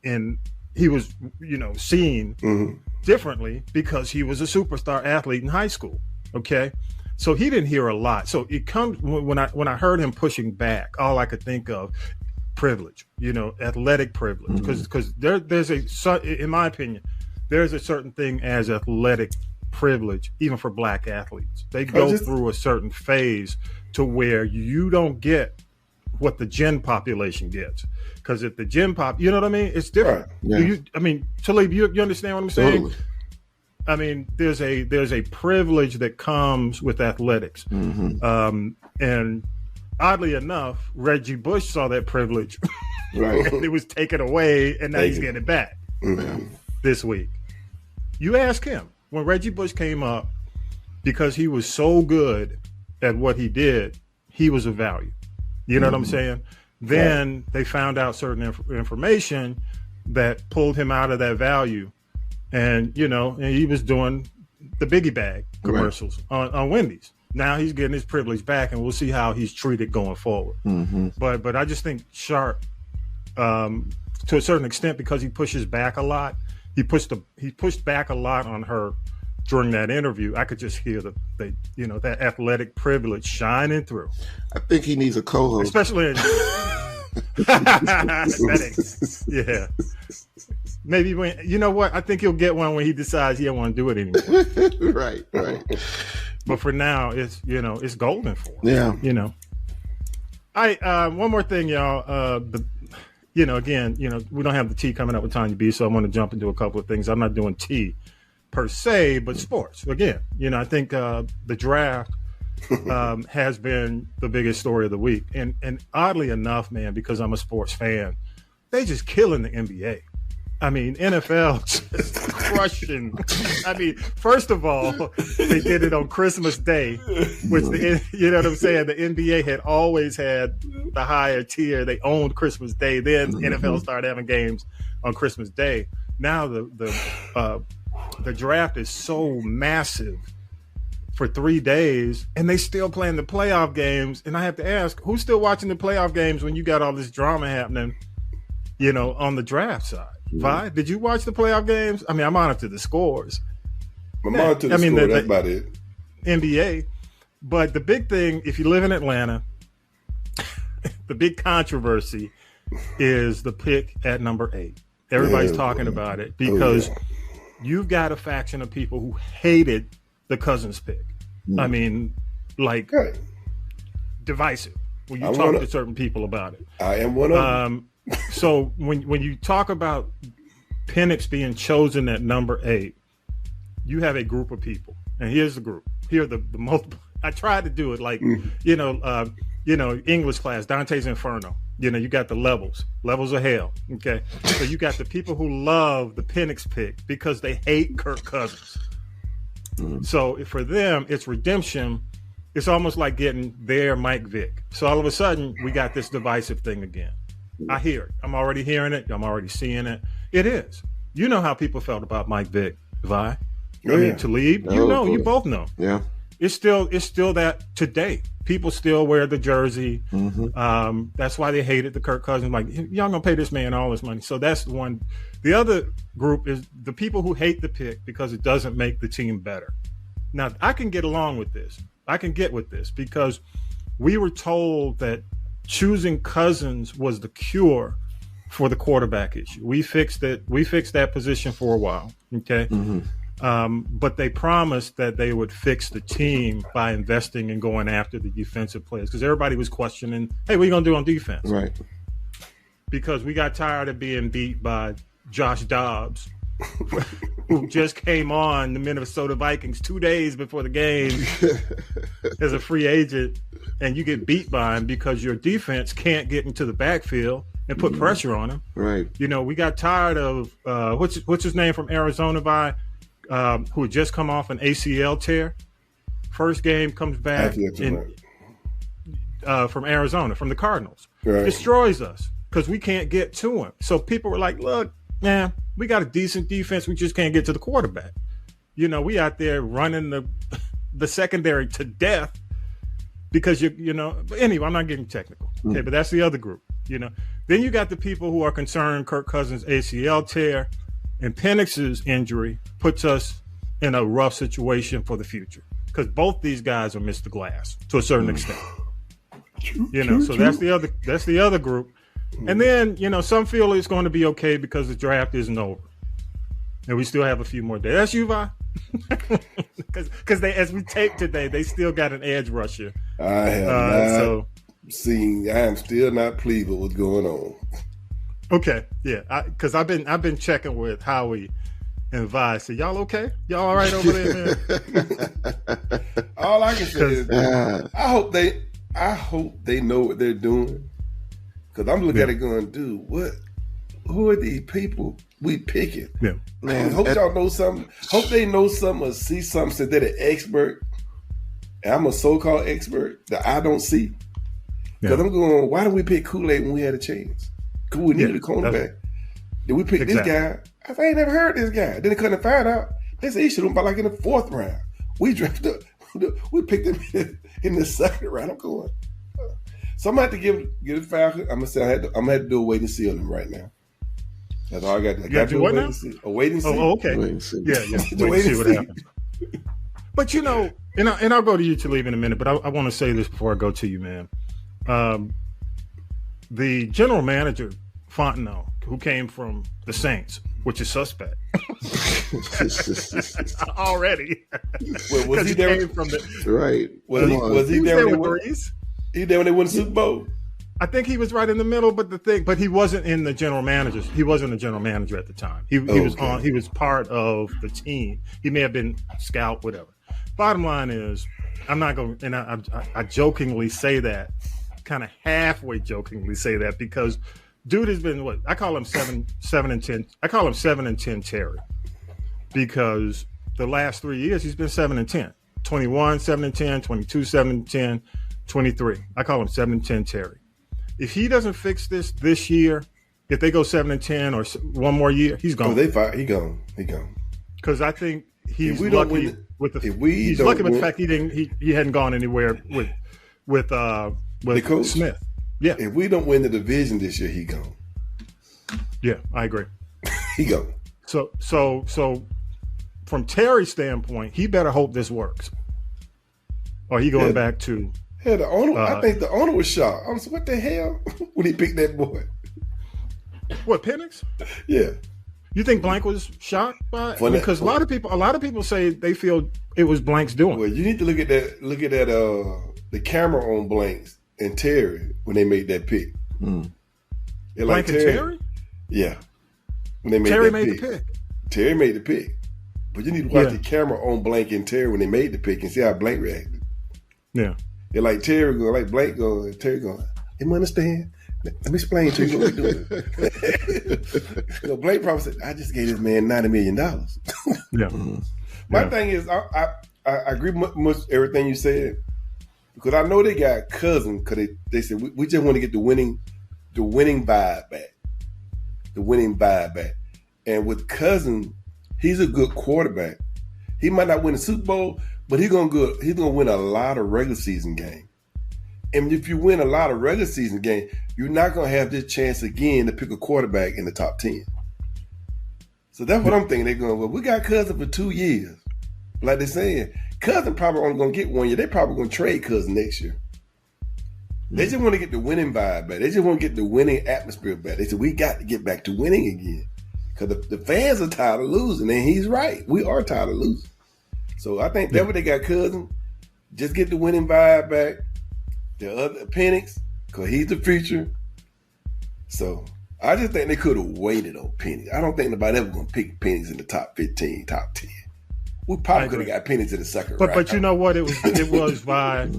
and he was, seen differently because he was a superstar athlete in high school. Okay. So he didn't hear a lot. So it comes when I heard him pushing back, all I could think of privilege, athletic privilege, because there's in my opinion, there's a certain thing as athletic privilege, even for black athletes. They go through a certain phase to where you don't get what the gen population gets. Because if the gen you know what I mean? It's different. Right. Yeah. Talib, you understand what I'm saying? Totally. There's a privilege that comes with athletics. And oddly enough, Reggie Bush saw that privilege. Right. And it was taken away, and now he's getting it back this week. You ask him. When Reggie Bush came up, because he was so good at what he did, he was of value. You know what I'm saying? Then they found out certain information that pulled him out of that value. And, and he was doing the Biggie Bag commercials on Wendy's. Now he's getting his privilege back, and we'll see how he's treated going forward. But I just think Sharpe, to a certain extent, because he pushes back a lot, he pushed back a lot on her during that interview. I could just hear that athletic privilege shining through. I think he needs a co-host, especially in yeah. Maybe when I think he'll get one when he decides he don't want to do it anymore. Right. But for now, it's it's golden for him. Yeah. One more thing, y'all. Again, we don't have the tea coming up with Tanya B, so I'm going to jump into a couple of things. I'm not doing tea per se, but sports. Again, I think the draft has been the biggest story of the week. And oddly enough, man, because I'm a sports fan, they just killing the NBA. I mean, NFL just crushing. I mean, first of all, they did it on Christmas Day, which you know what I'm saying? The NBA had always had the higher tier. They owned Christmas Day. Then NFL started having games on Christmas Day. Now the draft is so massive for 3 days, and they still playing the playoff games. And I have to ask, who's still watching the playoff games when you got all this drama happening, you know, on the draft side? Vi, did you watch the playoff games? I mean, I monitor the scores. That's about it. NBA. But the big thing, if you live in Atlanta, the big controversy is the pick at number 8. Everybody's talking about it because you've got a faction of people who hated the Cousins pick. I mean, like, divisive. When you talk to certain people about it. I am one of them. So when you talk about Penix being chosen at number 8, you have a group of people, and here's the group. Here are the multiple. I tried to do it like English class, Dante's Inferno. You know, you got the levels of hell. Okay, so you got the people who love the Penix pick because they hate Kirk Cousins. So for them, it's redemption. It's almost like getting their Mike Vick. So all of a sudden, we got this divisive thing again. I hear it. I'm already hearing it. I'm already seeing it. It is. You know how people felt about Mike Vick, Vi. I mean, Talib. You both know. Yeah. It's still that today. People still wear the jersey. That's why they hated the Kirk Cousins. Like, y'all gonna pay this man all this money. So that's the one. The other group is the people who hate the pick because it doesn't make the team better. Now, I can get along with this. I can get with this because we were told that choosing Cousins was the cure for the quarterback issue. We fixed it. We fixed that position for a while. Okay. But they promised that they would fix the team by investing and going after the defensive players because everybody was questioning, hey, what are you going to do on defense? Right. Because we got tired of being beat by Josh Dobbs, who just came on the Minnesota Vikings 2 days before the game as a free agent, and you get beat by him because your defense can't get into the backfield and put pressure on him. Right. You know, we got tired of what's his name from Arizona, who had just come off an ACL tear. First game comes back from Arizona, from the Cardinals. Right. Destroys us because we can't get to him. So people were like, look, man, we got a decent defense. We just can't get to the quarterback. You know, we out there running the secondary to death because you know. But anyway, I'm not getting technical. Okay, but that's the other group. You know, then you got the people who are concerned Kirk Cousins' ACL tear and Penix's injury puts us in a rough situation for the future because both these guys are Mr. Glass to a certain extent. That's the other group. And then, you know, some feel it's going to be okay because the draft isn't over. And we still have a few more days. That's you, Vi? Because they, as we tape today, they still got an edge rusher. I have I am still not pleased with what's going on. Okay, yeah, because I've been checking with Howie and Vi. So y'all okay? Y'all all right over there, man? All I can say is I hope they know what they're doing. Because I'm looking at it going, dude, who are these people we picking? Yeah. Man, hope y'all know something. Hope they know something or see something so they're an expert. And I'm a so-called expert that I don't see. Because I'm going, why did we pick Kool-Aid when we had a chance? Because we needed a cornerback. Then we picked this guy. I ain't never heard this guy. Then they couldn't find out. They said he should have been like in the 4th round. We drafted we picked him in the 2nd round. I'm going. So I'm gonna have to give the Falcons. I'm gonna say I'm gonna have to do a wait and see on them right now. That's all I got. I got to do a wait and see. A wait and see. Oh, okay. Wait and see. Yeah. Wait and see what happens. But you know, and I'll go to you, Talib, in a minute. But I want to say this before I go to you, man. The general manager, Fontenot, who came from the Saints, which is suspect already. Well, was he there? Right. Was he there with Breeze? He there when they won the Super Bowl? I think he was right in the middle, but he wasn't in the general managers. He wasn't the general manager at the time. He was part of the team. He may have been scout, whatever. Bottom line is, I'm not going, and I jokingly say that, kind of halfway jokingly say that, because dude has been what I call him 7-10. I call him 7-10 Terry, because the last 3 years he's been 7-10. 21 7-10, 22 7-10, 23. I call him 7-10 Terry. If he doesn't fix this year, if they go 7-10 or one more year, he's gone. Oh, he gone. Because I think he's lucky with the fact he hadn't gone anywhere with Smith. Yeah. If we don't win the division this year, he gone. Yeah, I agree. He gone. So from Terry's standpoint, he better hope this works. Or he going back to the owner. I think the owner was shocked. I was like, what the hell? When he picked that boy. What, Penix? Yeah. You think Blank was shocked by it? Because a lot of people say they feel it was Blank's doing. Well, you need to look at that the camera on Blank's and Terry when they made that pick. Blank and Terry? Yeah. When they made Terry that made pick. the pick. Terry made the pick. But you need to watch the camera on Blank and Terry when they made the pick and see how Blank reacted. Yeah. They're like Terry go, like Blank go, and Terry go, you understand? Let me explain to you what we're doing. Blake probably said, I just gave this man $90 million. Yeah. My thing is, I agree much everything you said, because I know they got Cousins, because they said, we just want to get the winning vibe back. The winning vibe back. And with Cousins, he's a good quarterback. He might not win the Super Bowl, but he's gonna win a lot of regular season games. And if you win a lot of regular season games, you're not going to have this chance again to pick a quarterback in the top 10. So that's what I'm thinking. They're going, well, we got Cousins for 2 years. Like they're saying, Cousins probably only going to get 1 year. They're probably going to trade Cousins next year. They just want to get the winning vibe back. They just want to get the winning atmosphere back. They said, we got to get back to winning again. Because the fans are tired of losing. And he's right. We are tired of losing. So I think that's what they got Cousins. Just get the winning vibe back. The other Penix, because he's the future. So I just think they could have waited on Penix. I don't think nobody ever going to pick Penix in the top 15, top 10. We probably could have got Penix in the second round. But you know what? It was by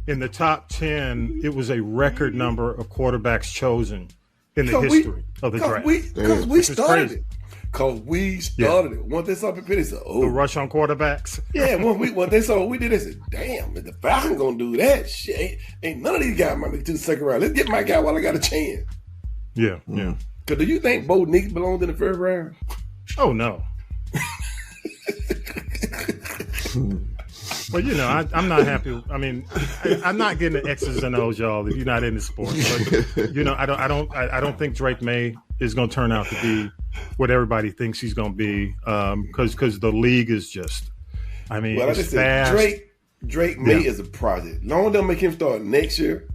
in the top 10. It was a record number of quarterbacks chosen in the history of the draft. Because we started it. Because we started it. Once they saw Penix, said, the rush on quarterbacks. Yeah, once they saw what we did, they said, damn, if the Falcons going to do that shit, ain't none of these guys might make it to the second round. Let's get my guy while I got a chance. Yeah. Because do you think Bo Nix belongs in the first round? Oh, no. Well, I'm not happy. I mean, I'm not getting the X's and O's, y'all, if you're not into sports. But, I don't think Drake May is going to turn out to be what everybody thinks he's going to be, because the league is just, it's fast. Drake May is a project. Long as they make him start next year,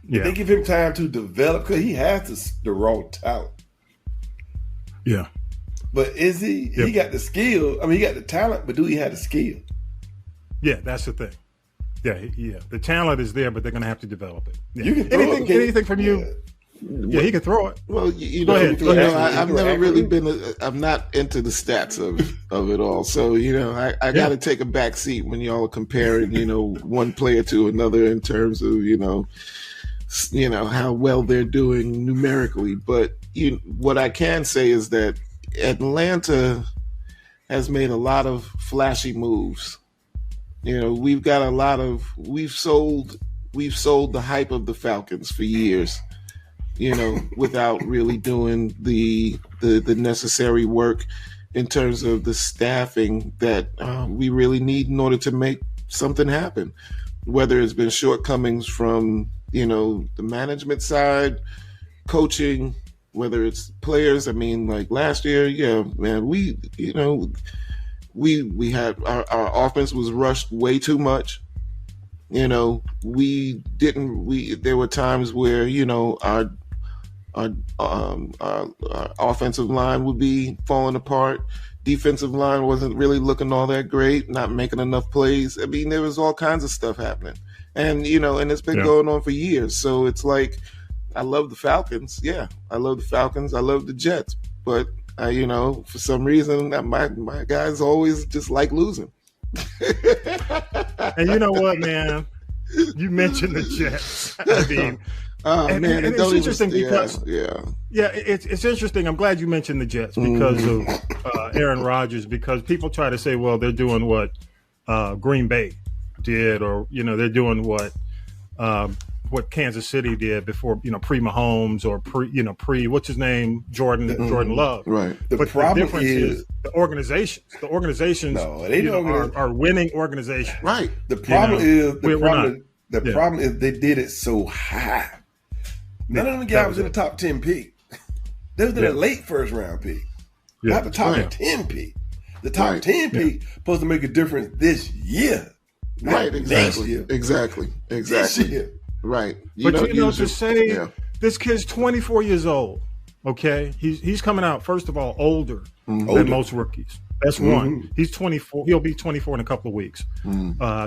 they give him time to develop, because he has the raw talent. Yeah. But is he? Yep. He got the skill. He got the talent, but do he have the skill? Yeah, that's the thing. Yeah. The talent is there, but they're going to have to develop it. Yeah. You can throw anything from you. Yeah, he can throw it. Well, I've never really been. I'm not into the stats of it all, so I got to take a back seat when y'all are comparing, one player to another in terms of how well they're doing numerically. But what I can say is that Atlanta has made a lot of flashy moves. We've sold the hype of the Falcons for years. Without really doing the necessary work in terms of the staffing that we really need in order to make something happen. Whether it's been shortcomings from, the management side, coaching, whether it's players. Like last year, we had our offense was rushed way too much. There were times where, our offensive line would be falling apart. Defensive line wasn't really looking all that great, not making enough plays. There was all kinds of stuff happening. And, and it's been going on for years. So it's like, I love the Falcons. Yeah, I love the Falcons. I love the Jets. But, for some reason, my guys always just like losing. And you know what, man? You mentioned the Jets. Oh, and man, it's interesting because it's interesting. I'm glad you mentioned the Jets because of Aaron Rodgers, because people try to say, well, they're doing what Green Bay did, or they're doing what Kansas City did before, pre-Mahomes or pre what's his name, Jordan Love. Right. The difference is the organizations. The organizations are winning organizations. Right. The problem is they did it so high. None of them guys was in the top 10 pick. They was in a late first round pick. Not the top 10 pick. The top 10 pick supposed to make a difference this year. Right, exactly. Exactly. This year. Right. This kid's 24 years old, okay? He's coming out, first of all, older than most rookies. That's one. He's 24. He'll be 24 in a couple of weeks.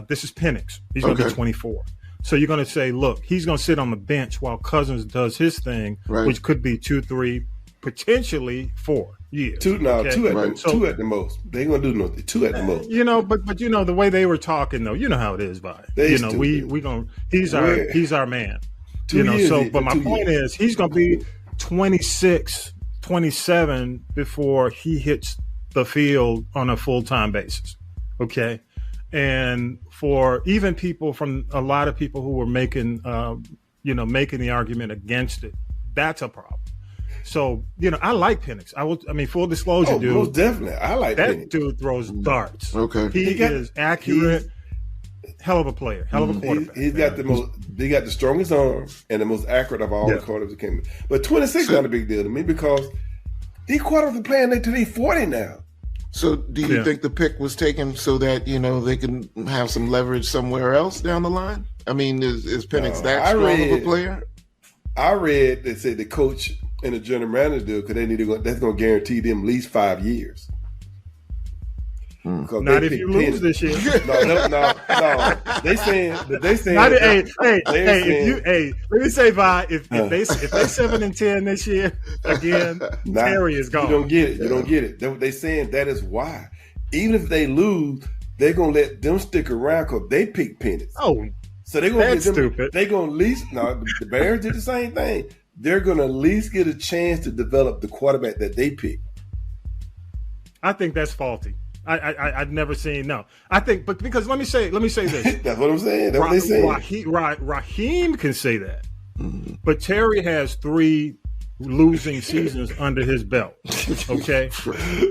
This is Penix. He's going to be 24. So you're going to say, look, he's going to sit on the bench while Cousins does his thing, which could be 2, 3, potentially 4 years. Two at the most. They ain't going to do nothing. 2 at the most. But the way they were talking, though, you know how it is, Vi. He's our man. But my point is, he's going to be 26, 27 before he hits the field on a full-time basis. Okay. And for even a lot of people who were making the argument against it, that's a problem. So, I like Penix. Full disclosure, dude. Most definitely. I like that Penix. Dude throws darts. Okay. He is accurate. Hell of a player. Hell of a quarterback. He got the strongest arm and the most accurate of all the quarterbacks that came in. But 26 is not a big deal to me because these quarterbacks are playing until they're 40 now. So do you think the pick was taken so that, they can have some leverage somewhere else down the line? I mean, is Penix that strong of a player? I read they said the coach and the general manager do because that's going to guarantee them at least 5 years. Not if you lose this year. No. They saying. Let me say, Vi, if they 7-10 this year again, Terry is gone. You don't get it. They saying that is why. Even if they lose, they're gonna let them stick around because they pick Penix. Oh, so they're gonna that's stupid. They're gonna at least the Bears did the same thing. They're gonna at least get a chance to develop the quarterback that they pick. I think that's faulty. I've never seen I think, but because let me say this. That's what I'm saying. That's what they say. Raheem can say that, but Terry has 3 losing seasons under his belt. Okay,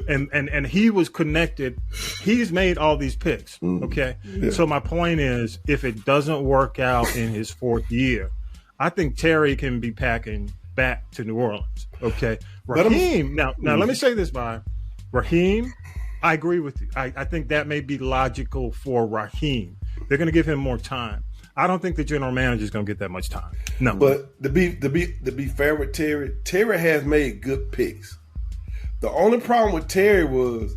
and he was connected. He's made all these picks. Okay, so my point is, if it doesn't work out in his 4th year, I think Terry can be packing back to New Orleans. Okay, Raheem. Now let me say this, by Raheem. I agree with you. I think that may be logical for Raheem. They're going to give him more time. I don't think the general manager is going to get that much time. No. But to be fair with Terry has made good picks. The only problem with Terry was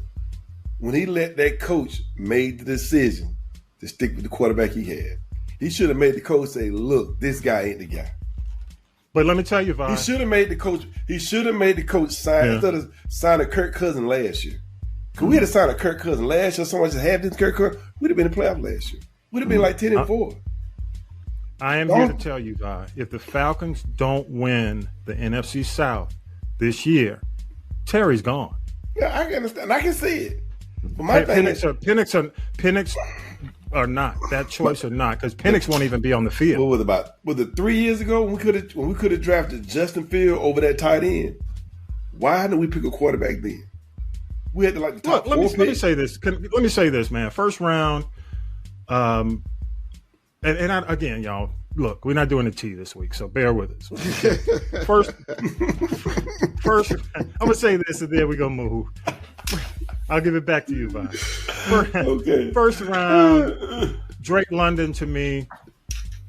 when he let that coach made the decision to stick with the quarterback he had. He should have made the coach say, "Look, this guy ain't the guy." But let me tell you, Vi. He should have made the coach sign instead of signing Kirk Cousins last year. Because we had to sign a Kirk Cousins last year. Someone just had this Kirk Cousins. We'd have been in the playoff last year. We'd have been like 10-4. I am here to tell you, guys, if the Falcons don't win the NFC South this year, Terry's gone. Yeah, I can understand. I can see it. But my Penix or not, that choice or not, because Penix won't even be on the field. Was it 3 years ago when we could have drafted Justin Fields over that tight end? Why didn't we pick a quarterback then? We had to the top let me say this. Let me say this, man. First round, and again, y'all, look, we're not doing the tea this week, so bear with us. First, I'm gonna say this, and then we're gonna move. I'll give it back to you, Vi. First round, Drake London to me.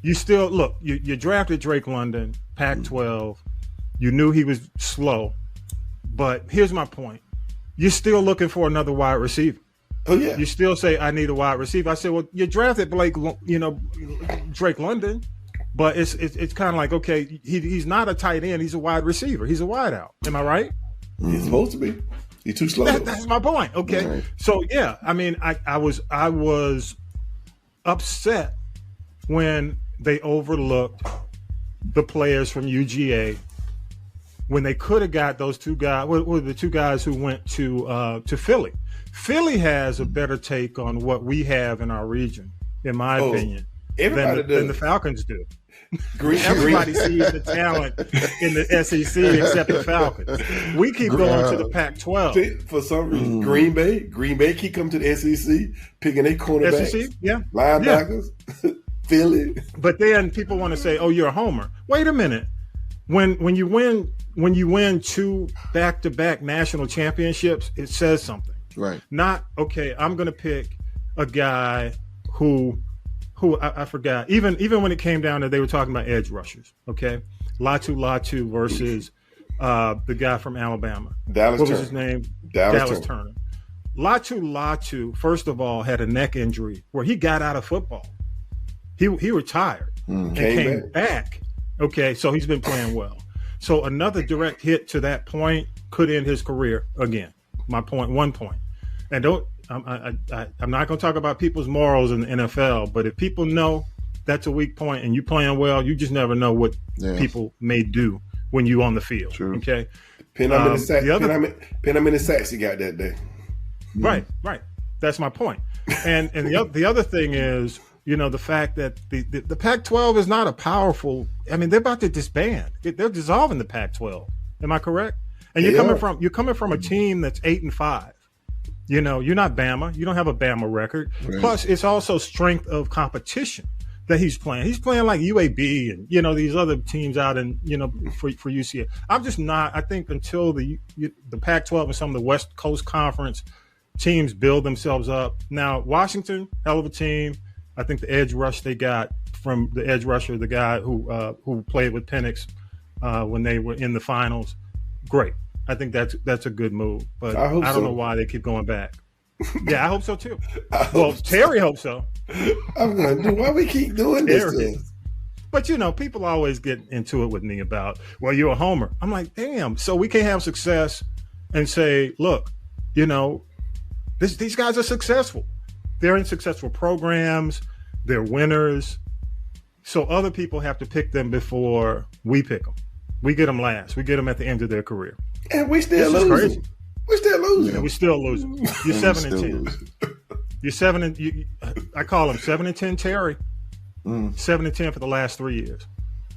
You still look. You drafted Drake London, Pac-12. You knew he was slow, but here's my point. You're still looking for another wide receiver. Oh yeah. You still say I need a wide receiver. I said, well, you drafted Drake London, but it's kind of like, okay, he's not a tight end. He's a wide receiver. He's a wide out. Am I right? He's supposed to be. He's too slow. That's my point. Okay. Right. So yeah, I mean, I was upset when they overlooked the players from UGA when they could have got those two guys. Were the two guys who went to Philly? Philly has a better take on what we have in our region, in my opinion, than the Falcons do. Everybody sees the talent in the SEC except the Falcons. We keep going to the Pac-12. For some reason, Green Bay keep coming to the SEC, picking their cornerbacks, SEC, yeah, linebackers, yeah. Philly. But then people want to say, "Oh, you're a homer." Wait a minute. When you win 2 back-to-back national championships, it says something. Right. Not, okay, I'm going to pick a guy who I forgot. Even when it came down to, they were talking about edge rushers, okay? Latu versus the guy from Alabama. What was his name? Dallas Turner. Latu, first of all, had a neck injury where he got out of football. He retired and came back. Okay, so he's been playing well. So another direct hit to that point could end his career again. My point, 1 point. And I'm not going to talk about people's morals in the NFL, but if people know that's a weak point and you playing well, you just never know what people may do when you on the field. True. Okay. Pin them in the sacks he got that day. Right. That's my point. And the other thing is, the fact that the Pac-12 is not a powerful. I mean, they're about to disband. They're dissolving the Pac-12. Am I correct? And you're coming from a team that's 8-5. You're not Bama. You don't have a Bama record. Right. Plus, it's also strength of competition that he's playing. He's playing like UAB and these other teams out in for UCLA. I'm just not. I think until the Pac-12 and some of the West Coast Conference teams build themselves up. Now, Washington, hell of a team. I think the edge rush they got from the edge rusher, the guy who played with Penix when they were in the finals, great. I think that's a good move, but I don't know why they keep going back. Yeah, I hope so too. Terry hopes so. I'm wondering why we keep doing this. But people always get into it with me about, well, you're a homer. I'm like, damn. So we can't have success and say, look, these guys are successful. They're in successful programs. They're winners. So other people have to pick them before we pick them. We get them last. We get them at the end of their career. And we still losing. We're still losing. Yeah, we're still losing. You're 7-10. You're 7 I call him 7-10 Terry. 7-10 for the last 3 years.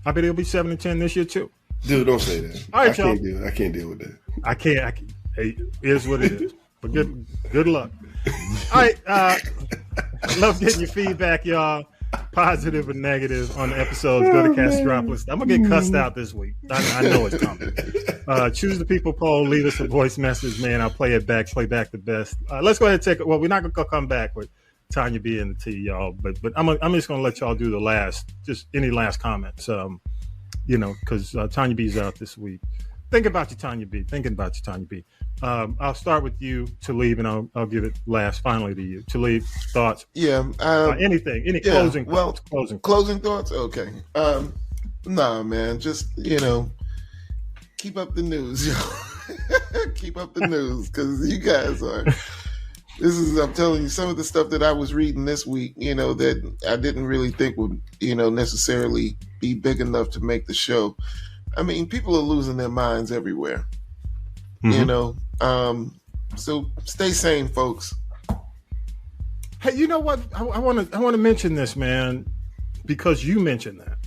I bet he'll be 7-10 this year too. Dude, don't say that. All right, y'all. I can't deal with that. I can't. Hey, it is what it is. But good luck. All right. Love getting your feedback, y'all. Positive or negative on the episodes. Go to Castropolis. I'm gonna get cussed out this week. I know it's coming. Choose the people poll. Leave us a voice message, man. I'll play it back. Play back the best. Let's go ahead and take it. Well, we're not gonna come back with Tanya B and the T, y'all. But I'm just gonna let y'all do the last. Just any last comments. Because Tanya B's out this week. Thinking about you, Tanya B. I'll start with you, Talib, and I'll give it finally to you. Talib, thoughts? Yeah. Anything? Any closing thoughts? Closing thoughts? Okay. Nah, man. Just, keep up the news, yo. Keep up the news, because you guys are. I'm telling you, some of the stuff that I was reading this week, that I didn't really think would, necessarily be big enough to make the show. I mean, people are losing their minds everywhere. So stay sane, folks. Hey, you know what? I want to mention this, man, because you mentioned that.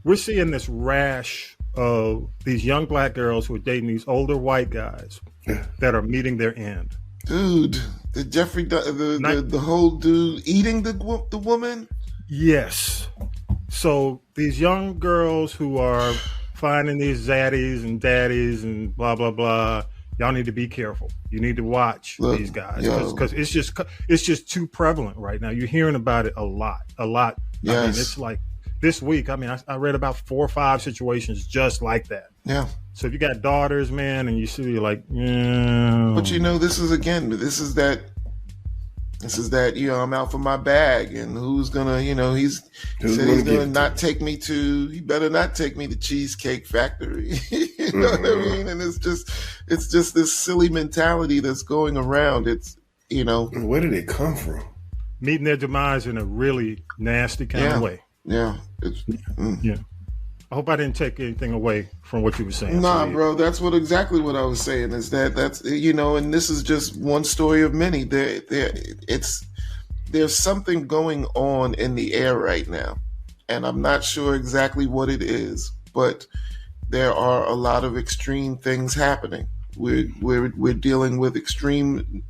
We're seeing this rash of these young black girls who are dating these older white guys that are meeting their end. Dude, the Jeffrey, the whole dude eating the woman. Yes. So these young girls who are finding these zaddies and daddies and blah blah blah. Y'all need to be careful. You need to watch these guys because it's just too prevalent right now. You're hearing about it a lot. Yes. I mean, it's like this week. I mean, I read about 4 or 5 situations just like that. Yeah. So if you got daughters, man, and you're like, yeah. But this is that, I'm out for my bag, and who's gonna, he better not take me to Cheesecake Factory. You know what I mean? And it's just this silly mentality that's going around. It's, Where did it come from? Meeting their demise in a really nasty kind of way. Yeah. Yeah. I hope I didn't take anything away from what you were saying. Nah, bro, that's exactly what I was saying. Is that's and this is just one story of many. There's something going on in the air right now, and I'm not sure exactly what it is, but there are a lot of extreme things happening. We're dealing with extreme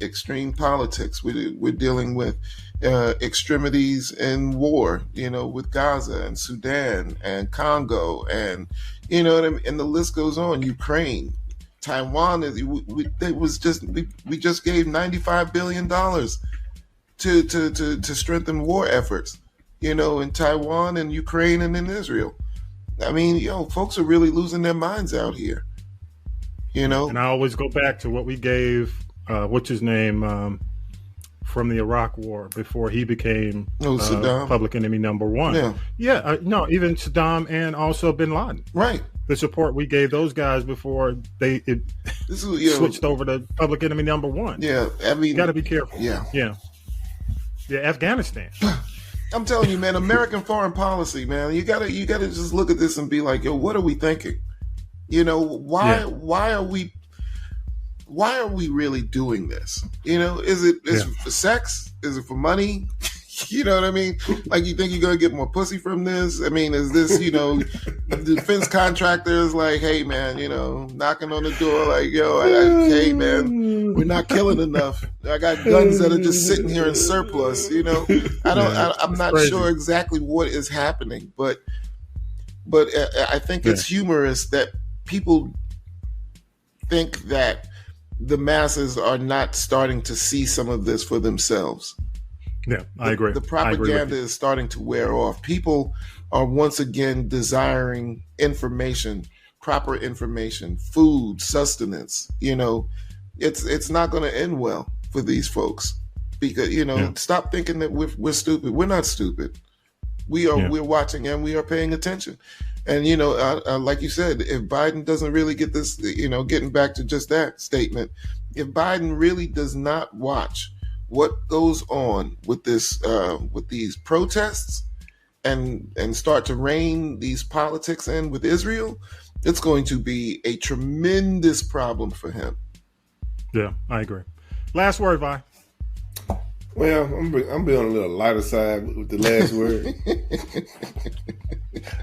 politics. We're dealing with extremities in war, with Gaza and Sudan and Congo, and and the list goes on. Ukraine, Taiwan. We just gave $95 billion to strengthen war efforts, in Taiwan and Ukraine and in Israel. I mean, folks are really losing their minds out here. And I always go back to what we gave, what's his name, from the Iraq War before he became public enemy number one. No, even Saddam and also Bin Laden. Right. The support we gave those guys before it switched over to public enemy number one. Yeah, I mean, got to be careful. Yeah, Afghanistan. I'm telling you, man, American foreign policy, man. You gotta just look at this and be like, yo, what are we thinking? Why are we really doing this? Is it for sex? Is it for money? You know what I mean? Like, you think you're going to get more pussy from this? I mean, is this, the defense contractors like, hey, man, knocking on the door like, yo, hey, man, we're not killing enough. I got guns that are just sitting here in surplus, I'm not sure exactly what is happening, but I think it's humorous that people think that the masses are not starting to see some of this for themselves. Yeah, I agree. The propaganda is starting to wear off. People are once again desiring information, proper information, food, sustenance. It's not going to end well for these folks because stop thinking that we're stupid. We're not stupid. We're watching and we are paying attention. And like you said, if Biden doesn't really get this, getting back to just that statement, if Biden really does not watch what goes on with this, with these protests, and start to rein these politics in with Israel, it's going to be a tremendous problem for him. Yeah, I agree. Last word, Vi. Well, I'm being on a little lighter side with the last word.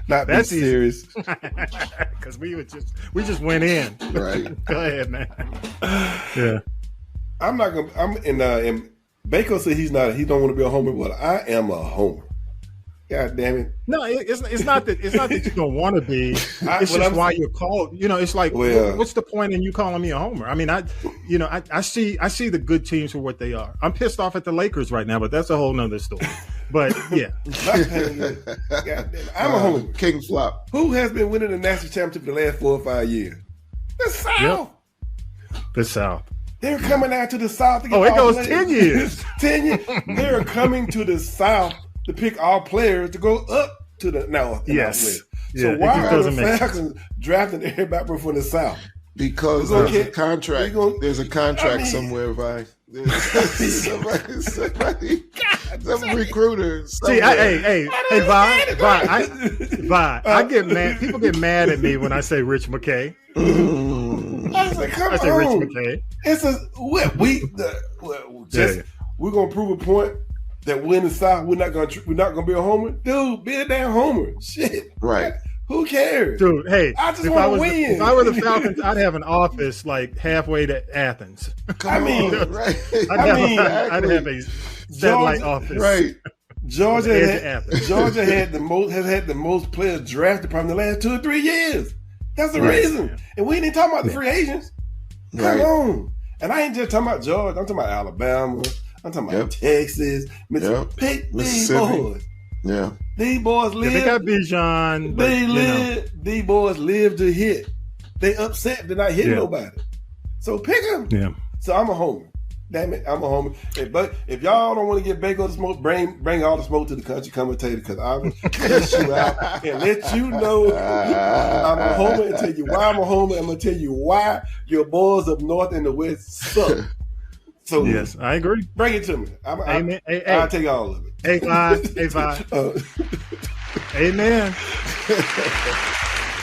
Not that serious, because we just went in. Right. Go ahead, man. Yeah. I'm not gonna. And Bako said he don't want to be a homer, but I am a homer. God damn it! No, it's not that you don't want to be. It's just why you're called. It's like, what's the point in you calling me a homer? I mean, I see the good teams for what they are. I'm pissed off at the Lakers right now, but that's a whole nother story. But yeah, God damn it. I'm a homer. King flop. Who has been winning the national championship the last 4 or 5 years? The South. Yep. The South. They're coming out to the South. To get it goes 10 years. 10 years. They're coming to the South to pick our players to go up to the North. Yes. So why are the Falcons drafting everybody from the South? Because there's a contract. There's a contract somewhere, Vi. Somebody, some recruiter. See, Vi, I get mad. People get mad at me when I say Rich McKay. I say, come on. Rich McKay. It's we're gonna prove a point that we're in the South. We're not gonna be a homer, dude. Be a damn homer. Shit. Right. Who cares, dude? Hey, I just want to win. If I were the Falcons, I'd have an office like halfway to Athens. Right. I'd have a satellite office. Right. Georgia has had the most players drafted probably in the last 2 or 3 years. That's the reason. And we ain't even talking about the free agents. Come on. And I ain't just talking about Georgia. I'm talking about Alabama. I'm talking about Texas. Pick these boys. Yeah. These boys live. They got Bijan. These boys live to hit. They upset if they're not hitting nobody. So pick them. Yeah. So I'm a homer. Damn it, I'm a homer. But if y'all don't want to get Bako the smoke, bring all the smoke to the country commentator, because I will cuss you out and let you know I'm a homer and tell you why I'm a homer. I'm going to tell you why your boys up north and the west suck. So yes, I agree. Bring it to me. Amen. I'll take all of it. Hey, Vi. Amen.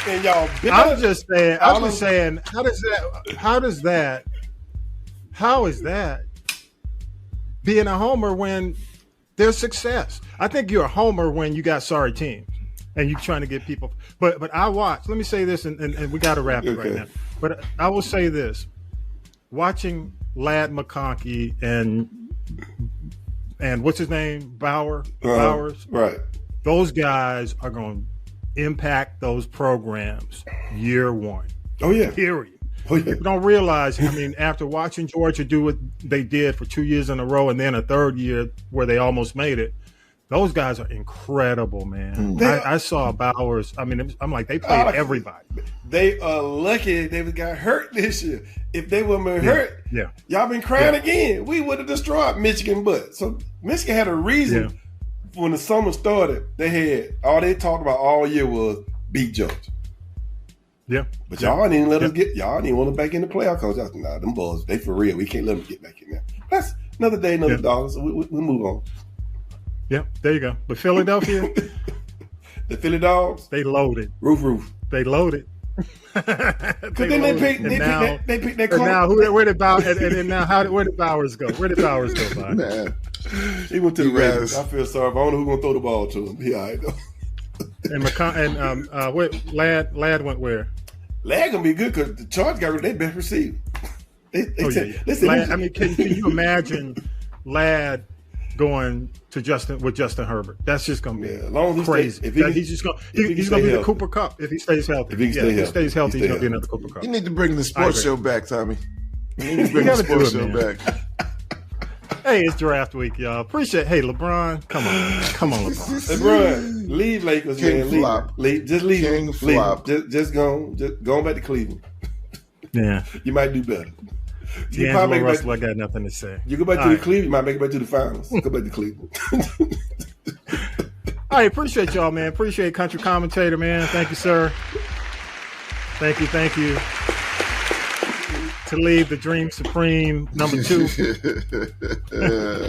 And y'all, I'm just saying. How is that being a homer when there's success? I think you're a homer when you got sorry teams and you're trying to get people. But I watch. Let me say this, and we got to wrap it right now. But I will say this: watching Ladd McConkey and what's his name, Bowers, right? Those guys are going to impact those programs year one. Oh yeah. Period. Oh, yeah. People don't realize, after watching Georgia do what they did for 2 years in a row and then a third year where they almost made it, those guys are incredible, man. I saw Bowers. I'm like, they played everybody. They are lucky they got hurt this year. If they weren't hurt, y'all been crying again. We would have destroyed Michigan. But so Michigan had a reason. Yeah. When the summer started, all they talked about all year was beat Georgia. Yeah. But y'all didn't let us y'all didn't want them back in the playoff because y'all nah, them boys, they for real. We can't let them get back in there. That's another day, another dollar. So we'll move on. Yeah, there you go. But Philadelphia, the Philly Dogs, they loaded. Roof. They loaded. Because then they picked their coach. Now where did Bowers go? Where did Bowers go, Bob? Man. He went to the Ravens. I feel sorry. I don't know who's gonna throw the ball to him. He all right though. Ladd went where? Ladd gonna be good because the Chargers got rid of their best receiver. Can you imagine Ladd going to Justin Herbert? That's just gonna be crazy. He's gonna be the Cooper Kupp if he stays healthy. If he stays healthy, he's gonna be another Cooper Kupp. You need to bring the sports show back, Tommy. You need to bring the sports show back. Hey, it's draft week, y'all. Appreciate. Hey, LeBron, come on, LeBron. LeBron, leave Lakers, King man. Flop. Leave. Just leave. King Flop. Just go back to Cleveland. Yeah, you might do better. D'Angelo Russell, I got nothing to say. You go back to the Cleveland, you might make it back to the finals. Go back to Cleveland. All right, appreciate y'all, man. Appreciate Country Commentator, man. Thank you, sir. Thank you. Talib, the Dream Supreme, number 2.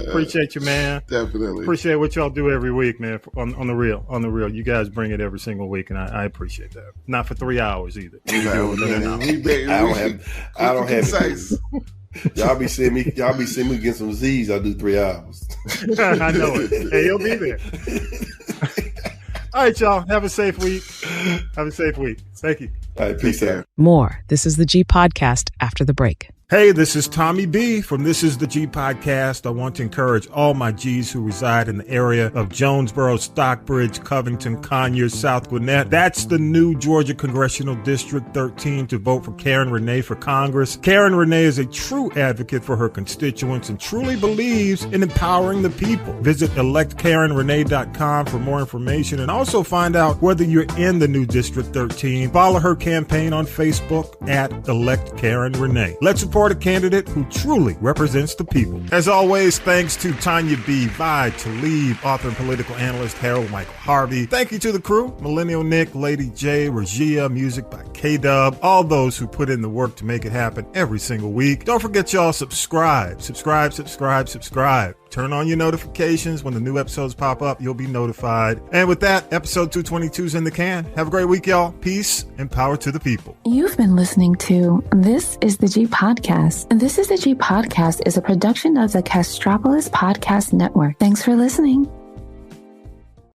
Appreciate you, man. Definitely. Appreciate what y'all do every week, man. On the real. You guys bring it every single week, and I appreciate that. Not for 3 hours either. I don't have it. Y'all be seeing me get some Z's. I'll do 3 hours. I know it. Hey, he'll be there. All right, y'all. Have a safe week. Thank you. All right, peace out. More. This is the G Podcast after the break. Hey, this is Tommy B from This Is the G Podcast. I want to encourage all my G's who reside in the area of Jonesboro, Stockbridge, Covington, Conyers, South Gwinnett. That's the new Georgia Congressional District 13 to vote for Karen Renee for Congress. Karen Renee is a true advocate for her constituents and truly believes in empowering the people. Visit electkarenrenee.com for more information and also find out whether you're in the new District 13. Follow her campaign on Facebook at Elect Karen Renee. Let's support a candidate who truly represents the people. As always, thanks to Tanya B., Vi, Talib, author and political analyst Harold Michael Harvey. Thank you to the crew, Millennial Nick, Lady J, Regia, music by K-Dub, all those who put in the work to make it happen every single week. Don't forget y'all, subscribe. Turn on your notifications. When the new episodes pop up, you'll be notified. And with that, episode 222 is in the can. Have a great week, y'all. Peace and power to the people. You've been listening to This Is the G Podcast. And This Is the G Podcast is a production of the Castropolis Podcast Network. Thanks for listening.